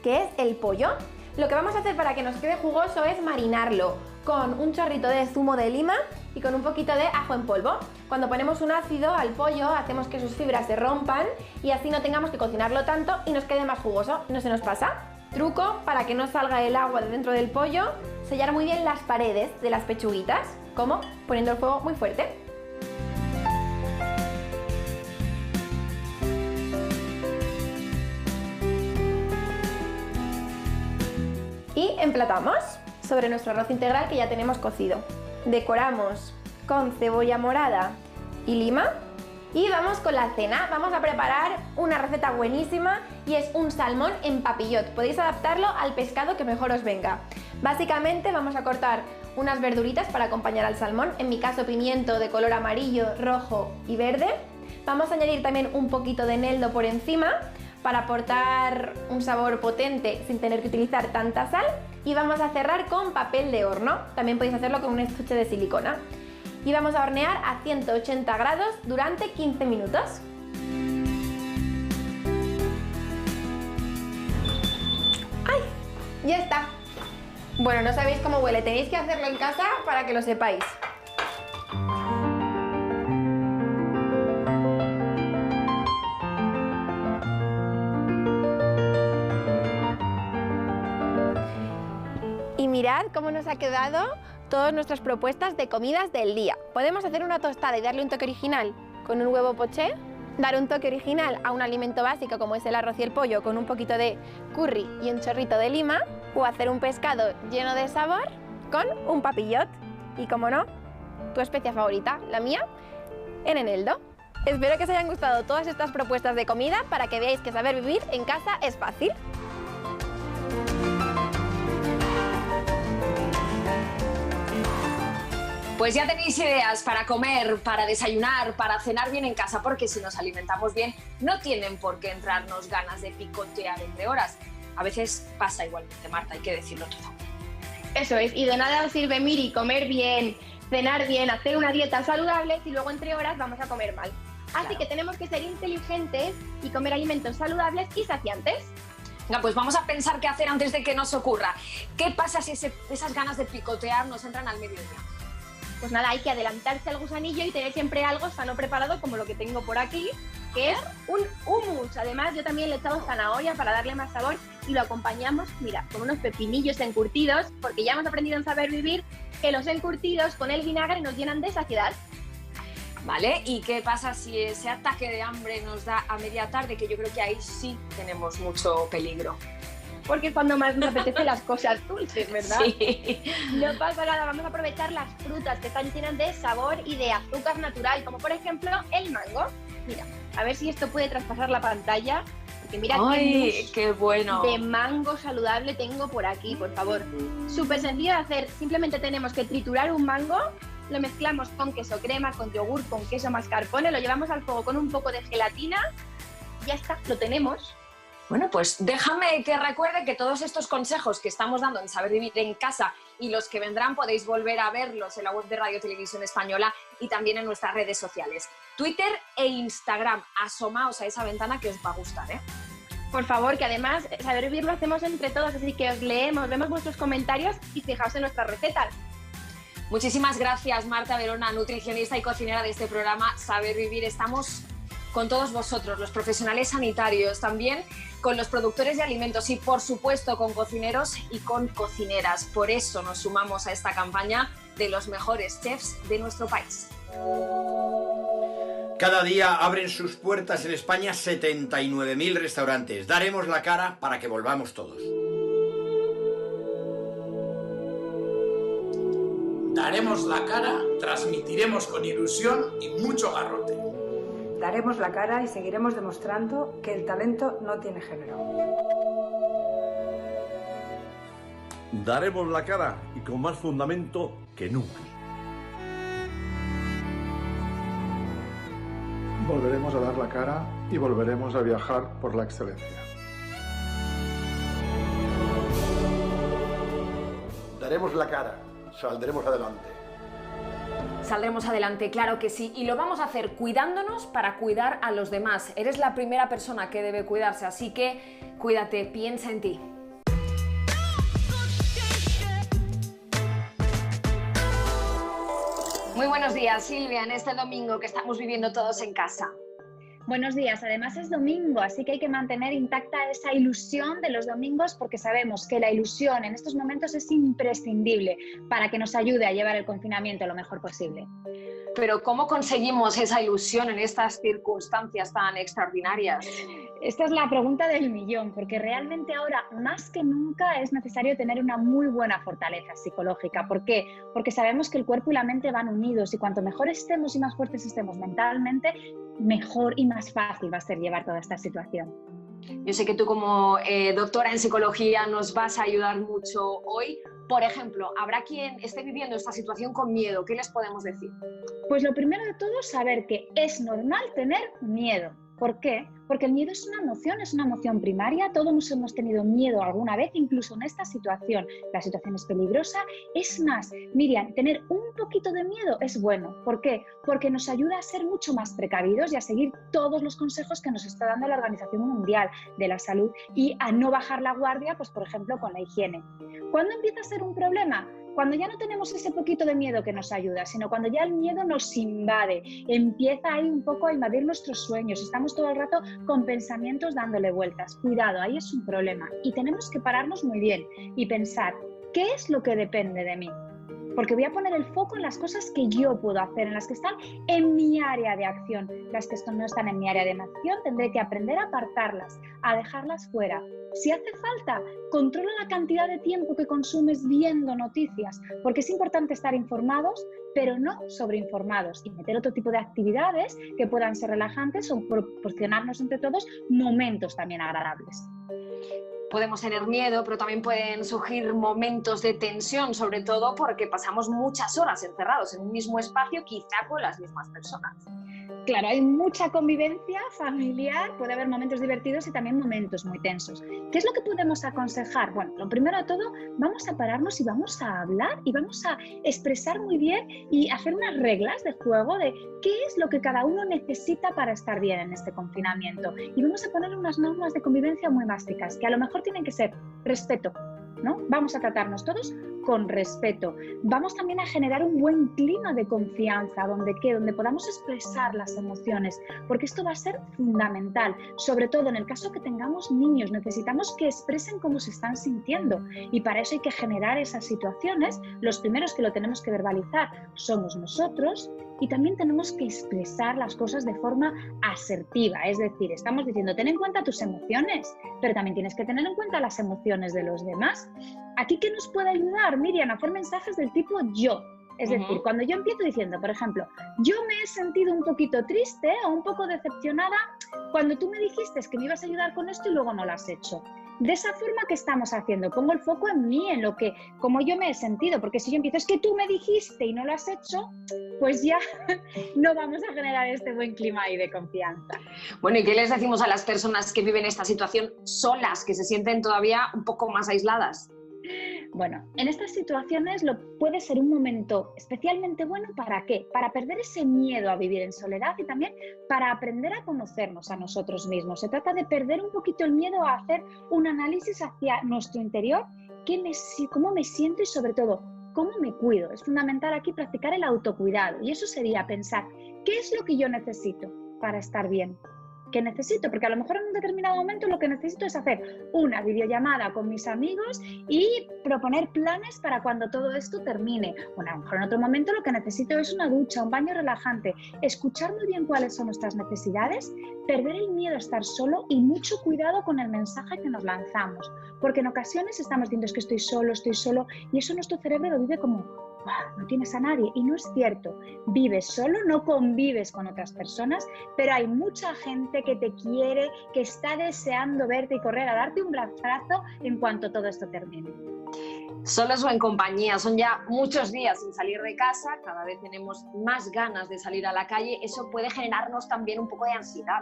que es el pollo. Lo que vamos a hacer para que nos quede jugoso es marinarlo con un chorrito de zumo de lima y con un poquito de ajo en polvo. Cuando ponemos un ácido al pollo hacemos que sus fibras se rompan y así no tengamos que cocinarlo tanto y nos quede más jugoso, no se nos pasa. Truco para que no salga el agua de dentro del pollo: sellar muy bien las paredes de las pechuguitas. ¿Cómo? Poniendo el fuego muy fuerte. Y emplatamos sobre nuestro arroz integral que ya tenemos cocido. Decoramos con cebolla morada y lima. Y vamos con la cena. Vamos a preparar una receta buenísima y es un salmón en papillot. Podéis adaptarlo al pescado que mejor os venga. Básicamente vamos a cortar unas verduritas para acompañar al salmón. En mi caso, pimiento de color amarillo, rojo y verde. Vamos a añadir también un poquito de eneldo por encima para aportar un sabor potente sin tener que utilizar tanta sal. Y vamos a cerrar con papel de horno. También podéis hacerlo con un estuche de silicona. Y vamos a hornear a 180 grados durante 15 minutos. ¡Ay! Ya está. Bueno, no sabéis cómo huele, tenéis que hacerlo en casa para que lo sepáis. Y mirad cómo nos ha quedado todas nuestras propuestas de comidas del día. Podemos hacer una tostada y darle un toque original con un huevo poché, dar un toque original a un alimento básico como es el arroz y el pollo con un poquito de curry y un chorrito de lima, o hacer un pescado lleno de sabor con un papillot y, como no, tu especia favorita, la mía, en eneldo. Espero que os hayan gustado todas estas propuestas de comida para que veáis que saber vivir en casa es fácil. Pues ya tenéis ideas para comer, para desayunar, para cenar bien en casa, porque si nos alimentamos bien no tienen por qué entrarnos ganas de picotear entre horas. A veces pasa igualmente, Marta, hay que decirlo todo. Eso es, y de nada os sirve, Miri, comer bien, cenar bien, hacer una dieta saludable si luego entre horas vamos a comer mal. Así que tenemos que ser inteligentes y comer alimentos saludables y saciantes. Venga, pues vamos a pensar qué hacer antes de que nos ocurra. ¿Qué pasa si esas ganas de picotear nos entran al mediodía? Pues nada, hay que adelantarse al gusanillo y tener siempre algo sano preparado, como lo que tengo por aquí, que es un hummus. Además, yo también le he echado zanahoria para darle más sabor y lo acompañamos, mira, con unos pepinillos encurtidos, porque ya hemos aprendido en Saber Vivir que los encurtidos con el vinagre nos llenan de saciedad. ¿Vale? ¿Y qué pasa si ese ataque de hambre nos da a media tarde? Que yo creo que ahí sí tenemos mucho peligro. Porque cuando más nos apetecen las cosas dulces, ¿verdad? Sí. No pasa nada, vamos a aprovechar las frutas que están llenas de sabor y de azúcar natural, como por ejemplo el mango. Mira, a ver si esto puede traspasar la pantalla. Porque mira qué bueno de mango saludable tengo por aquí, por favor. Súper sencillo de hacer, simplemente tenemos que triturar un mango, lo mezclamos con queso crema, con yogur, con queso mascarpone, lo llevamos al fuego con un poco de gelatina, ya está, lo tenemos. Bueno, pues déjame que recuerde que todos estos consejos que estamos dando en Saber Vivir en Casa y los que vendrán podéis volver a verlos en la web de Radio Televisión Española y también en nuestras redes sociales, Twitter e Instagram. Asomaos a esa ventana que os va a gustar, ¿eh? Por favor, que además Saber Vivir lo hacemos entre todos, así que os leemos, vemos vuestros comentarios y fijaos en nuestras recetas. Muchísimas gracias, Marta Verona, nutricionista y cocinera de este programa Saber Vivir. Estamos con todos vosotros, los profesionales sanitarios, también con los productores de alimentos y, por supuesto, con cocineros y con cocineras. Por eso nos sumamos a esta campaña de los mejores chefs de nuestro país. Cada día abren sus puertas en España 79.000 restaurantes. Daremos la cara para que volvamos todos. Daremos la cara, transmitiremos con ilusión y mucho garrote. Daremos la cara y seguiremos demostrando que el talento no tiene género. Daremos la cara y con más fundamento que nunca. Volveremos a dar la cara y volveremos a viajar por la excelencia. Daremos la cara, saldremos adelante. Saldremos adelante, claro que sí, y lo vamos a hacer cuidándonos para cuidar a los demás. Eres la primera persona que debe cuidarse, así que cuídate, piensa en ti. Muy buenos días, Silvia, en este domingo que estamos viviendo todos en casa. Buenos días, además es domingo, así que hay que mantener intacta esa ilusión de los domingos porque sabemos que la ilusión en estos momentos es imprescindible para que nos ayude a llevar el confinamiento lo mejor posible. Pero ¿cómo conseguimos esa ilusión en estas circunstancias tan extraordinarias? Esta es la pregunta del millón, porque realmente ahora más que nunca es necesario tener una muy buena fortaleza psicológica. ¿Por qué? Porque sabemos que el cuerpo y la mente van unidos y cuanto mejor estemos y más fuertes estemos mentalmente, mejor y más fácil va a ser llevar toda esta situación. Yo sé que tú como doctora en psicología nos vas a ayudar mucho hoy. Por ejemplo, ¿habrá quien esté viviendo esta situación con miedo? ¿Qué les podemos decir? Pues lo primero de todo es saber que es normal tener miedo. ¿Por qué? Porque el miedo es una emoción primaria, todos hemos tenido miedo alguna vez, incluso en esta situación. La situación es peligrosa, es más, Miriam, tener un poquito de miedo es bueno. ¿Por qué? Porque nos ayuda a ser mucho más precavidos y a seguir todos los consejos que nos está dando la Organización Mundial de la Salud y a no bajar la guardia, pues por ejemplo con la higiene. ¿Cuándo empieza a ser un problema? Cuando ya no tenemos ese poquito de miedo que nos ayuda, sino cuando ya el miedo nos invade, empieza ahí un poco a invadir nuestros sueños, estamos todo el rato con pensamientos dándole vueltas. Cuidado, ahí es un problema y tenemos que pararnos muy bien y pensar, ¿qué es lo que depende de mí? Porque voy a poner el foco en las cosas que yo puedo hacer, en las que están en mi área de acción. Las que no están en mi área de acción tendré que aprender a apartarlas, a dejarlas fuera. Si hace falta, controla la cantidad de tiempo que consumes viendo noticias, porque es importante estar informados, pero no sobreinformados, y meter otro tipo de actividades que puedan ser relajantes o proporcionarnos entre todos momentos también agradables. Podemos tener miedo, pero también pueden surgir momentos de tensión, sobre todo porque pasamos muchas horas encerrados en un mismo espacio, quizá con las mismas personas. Claro, hay mucha convivencia familiar, puede haber momentos divertidos y también momentos muy tensos. ¿Qué es lo que podemos aconsejar? Bueno, lo primero de todo, vamos a pararnos y vamos a hablar y vamos a expresar muy bien y hacer unas reglas de juego de qué es lo que cada uno necesita para estar bien en este confinamiento. Y vamos a poner unas normas de convivencia muy básicas, que a lo mejor tienen que ser respeto, ¿no? Vamos a tratarnos todos con respeto. Vamos también a generar un buen clima de confianza, donde podamos expresar las emociones, porque esto va a ser fundamental, sobre todo en el caso que tengamos niños. Necesitamos que expresen cómo se están sintiendo y para eso hay que generar esas situaciones. Los primeros que lo tenemos que verbalizar somos nosotros y también tenemos que expresar las cosas de forma asertiva, es decir, estamos diciendo ten en cuenta tus emociones, pero también tienes que tener en cuenta las emociones de los demás. ¿Aquí qué nos puede ayudar, Miriam? A hacer mensajes del tipo yo. Es decir, cuando yo empiezo diciendo, por ejemplo, yo me he sentido un poquito triste o un poco decepcionada cuando tú me dijiste que me ibas a ayudar con esto y luego no lo has hecho. De esa forma, ¿qué estamos haciendo? Pongo el foco en mí, en lo que, como yo me he sentido, porque si yo empiezo, es que tú me dijiste y no lo has hecho, pues ya no vamos a generar este buen clima ahí de confianza. Bueno, ¿y qué les decimos a las personas que viven esta situación solas, que se sienten todavía un poco más aisladas? Bueno, en estas situaciones puede ser un momento especialmente bueno, ¿para qué? Para perder ese miedo a vivir en soledad y también para aprender a conocernos a nosotros mismos. Se trata de perder un poquito el miedo a hacer un análisis hacia nuestro interior, cómo me siento y sobre todo, cómo me cuido. Es fundamental aquí practicar el autocuidado y eso sería pensar, ¿qué es lo que yo necesito para estar bien? ¿Qué necesito? Porque a lo mejor en un determinado momento lo que necesito es hacer una videollamada con mis amigos y proponer planes para cuando todo esto termine. Bueno, a lo mejor en otro momento lo que necesito es una ducha, un baño relajante, escuchar muy bien cuáles son nuestras necesidades, perder el miedo a estar solo y mucho cuidado con el mensaje que nos lanzamos. Porque en ocasiones estamos diciendo es que estoy solo y eso nuestro cerebro lo vive como no tienes a nadie, y no es cierto. Vives solo, no convives con otras personas, pero hay mucha gente que te quiere, que está deseando verte y correr a darte un abrazo en cuanto todo esto termine. Solos o en compañía, son ya muchos días sin salir de casa, cada vez tenemos más ganas de salir a la calle, eso puede generarnos también un poco de ansiedad.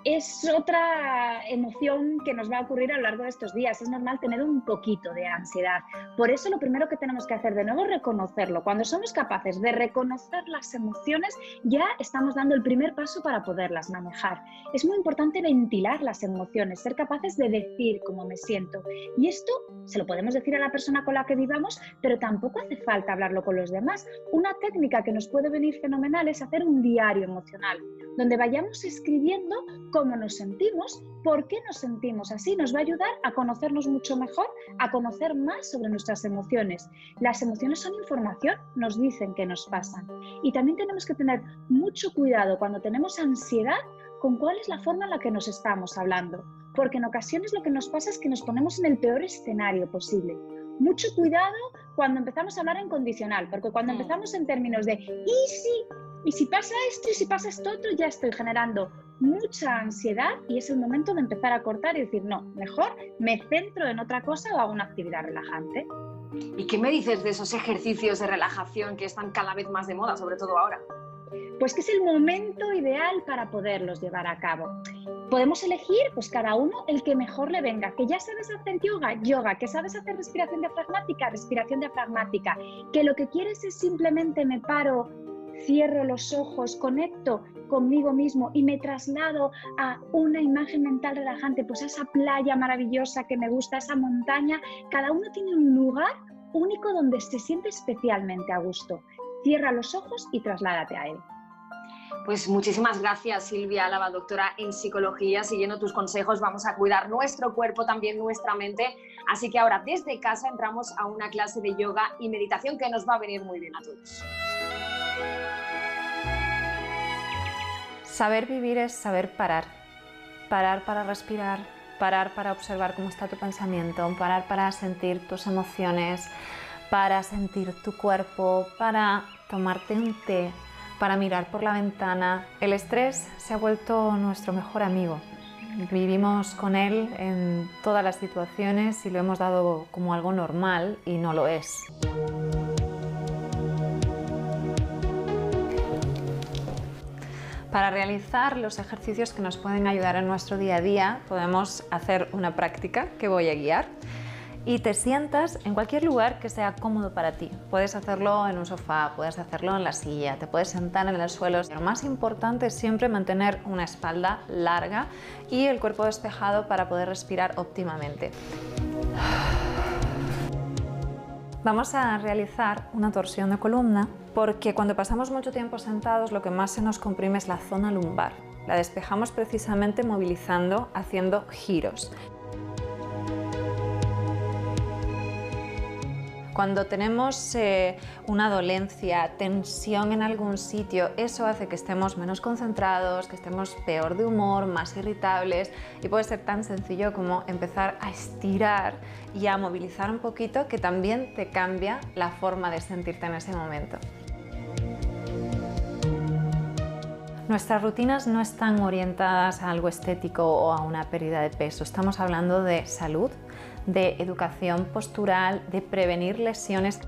Es otra emoción que nos va a ocurrir a lo largo de estos días, es normal tener un poquito de ansiedad. Por eso lo primero que tenemos que hacer de nuevo es reconocerlo. Cuando somos capaces de reconocer las emociones, ya estamos dando el primer paso para poderlas manejar. Es muy importante ventilar las emociones, ser capaces de decir cómo me siento. Y esto se lo podemos decir a la persona con la que vivamos, pero tampoco hace falta hablarlo con los demás. Una técnica que nos puede venir fenomenal es hacer un diario emocional, donde vayamos escribiendo cómo nos sentimos, por qué nos sentimos así. Nos va a ayudar a conocernos mucho mejor, a conocer más sobre nuestras emociones. Las emociones son información, nos dicen qué nos pasan. Y también tenemos que tener mucho cuidado cuando tenemos ansiedad con cuál es la forma en la que nos estamos hablando, porque en ocasiones lo que nos pasa es que nos ponemos en el peor escenario posible. Mucho cuidado cuando empezamos a hablar en condicional, porque cuando empezamos en términos de y si pasa esto y si pasa esto otro, ya estoy generando mucha ansiedad y es el momento de empezar a cortar y decir, no, mejor me centro en otra cosa o hago una actividad relajante. ¿Y qué me dices de esos ejercicios de relajación que están cada vez más de moda, sobre todo ahora? Pues que es el momento ideal para poderlos llevar a cabo. Podemos elegir, pues cada uno, el que mejor le venga. Que ya sabes hacer yoga, que sabes hacer respiración diafragmática, que lo que quieres es simplemente me paro, cierro los ojos, conecto conmigo mismo y me traslado a una imagen mental relajante, pues a esa playa maravillosa que me gusta, esa montaña. Cada uno tiene un lugar único donde se siente especialmente a gusto. Cierra los ojos y trasládate a él. Pues muchísimas gracias, Silvia Álava, doctora en psicología. Siguiendo tus consejos vamos a cuidar nuestro cuerpo, también nuestra mente. Así que ahora desde casa entramos a una clase de yoga y meditación que nos va a venir muy bien a todos. Saber vivir es saber parar. Parar para respirar, parar para observar cómo está tu pensamiento, parar para sentir tus emociones, para sentir tu cuerpo, para tomarte un té, para mirar por la ventana. El estrés se ha vuelto nuestro mejor amigo. Vivimos con él en todas las situaciones y lo hemos dado como algo normal y no lo es. Para realizar los ejercicios que nos pueden ayudar en nuestro día a día, podemos hacer una práctica que voy a guiar y te sientas en cualquier lugar que sea cómodo para ti. Puedes hacerlo en un sofá, puedes hacerlo en la silla, te puedes sentar en el suelo. Lo más importante es siempre mantener una espalda larga y el cuerpo despejado para poder respirar óptimamente. Vamos a realizar una torsión de columna porque cuando pasamos mucho tiempo sentados lo que más se nos comprime es la zona lumbar. La despejamos precisamente movilizando, haciendo giros. Cuando tenemos una dolencia, tensión en algún sitio, eso hace que estemos menos concentrados, que estemos peor de humor, más irritables y puede ser tan sencillo como empezar a estirar y a movilizar un poquito que también te cambia la forma de sentirte en ese momento. Nuestras rutinas no están orientadas a algo estético o a una pérdida de peso, estamos hablando de salud, de educación postural, de prevenir lesiones.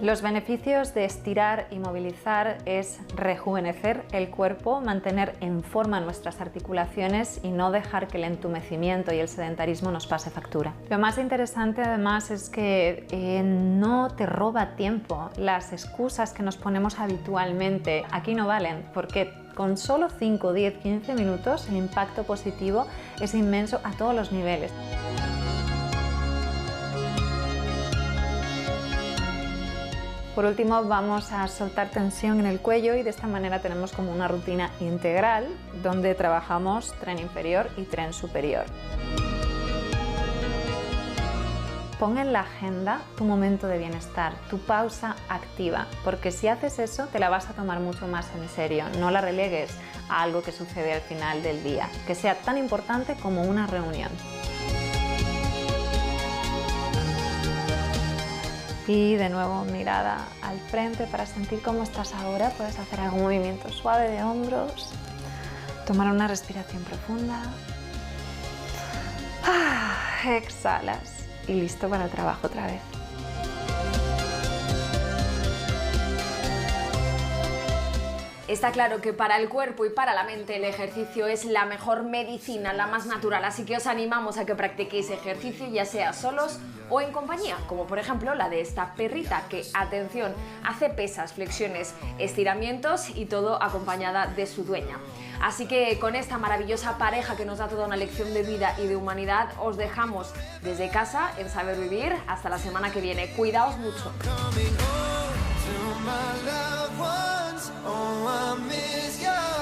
Los beneficios de estirar y movilizar es rejuvenecer el cuerpo, mantener en forma nuestras articulaciones y no dejar que el entumecimiento y el sedentarismo nos pase factura. Lo más interesante además es que no te roba tiempo. Las excusas que nos ponemos habitualmente aquí no valen porque con solo 5, 10, 15 minutos el impacto positivo es inmenso a todos los niveles. Por último vamos a soltar tensión en el cuello y de esta manera tenemos como una rutina integral donde trabajamos tren inferior y tren superior. Pon en la agenda tu momento de bienestar, tu pausa activa, porque si haces eso te la vas a tomar mucho más en serio. No la relegues a algo que sucede al final del día, que sea tan importante como una reunión. Y de nuevo mirada al frente para sentir cómo estás ahora. Puedes hacer algún movimiento suave de hombros, tomar una respiración profunda. Exhalas y listo para el trabajo otra vez. Está claro que para el cuerpo y para la mente el ejercicio es la mejor medicina, la más natural, así que os animamos a que practiquéis ejercicio ya sea solos o en compañía, como por ejemplo la de esta perrita que, atención, hace pesas, flexiones, estiramientos y todo acompañada de su dueña. Así que con esta maravillosa pareja que nos da toda una lección de vida y de humanidad, os dejamos desde casa en Saber Vivir. Hasta la semana que viene. Cuidaos mucho. Oh, I miss you.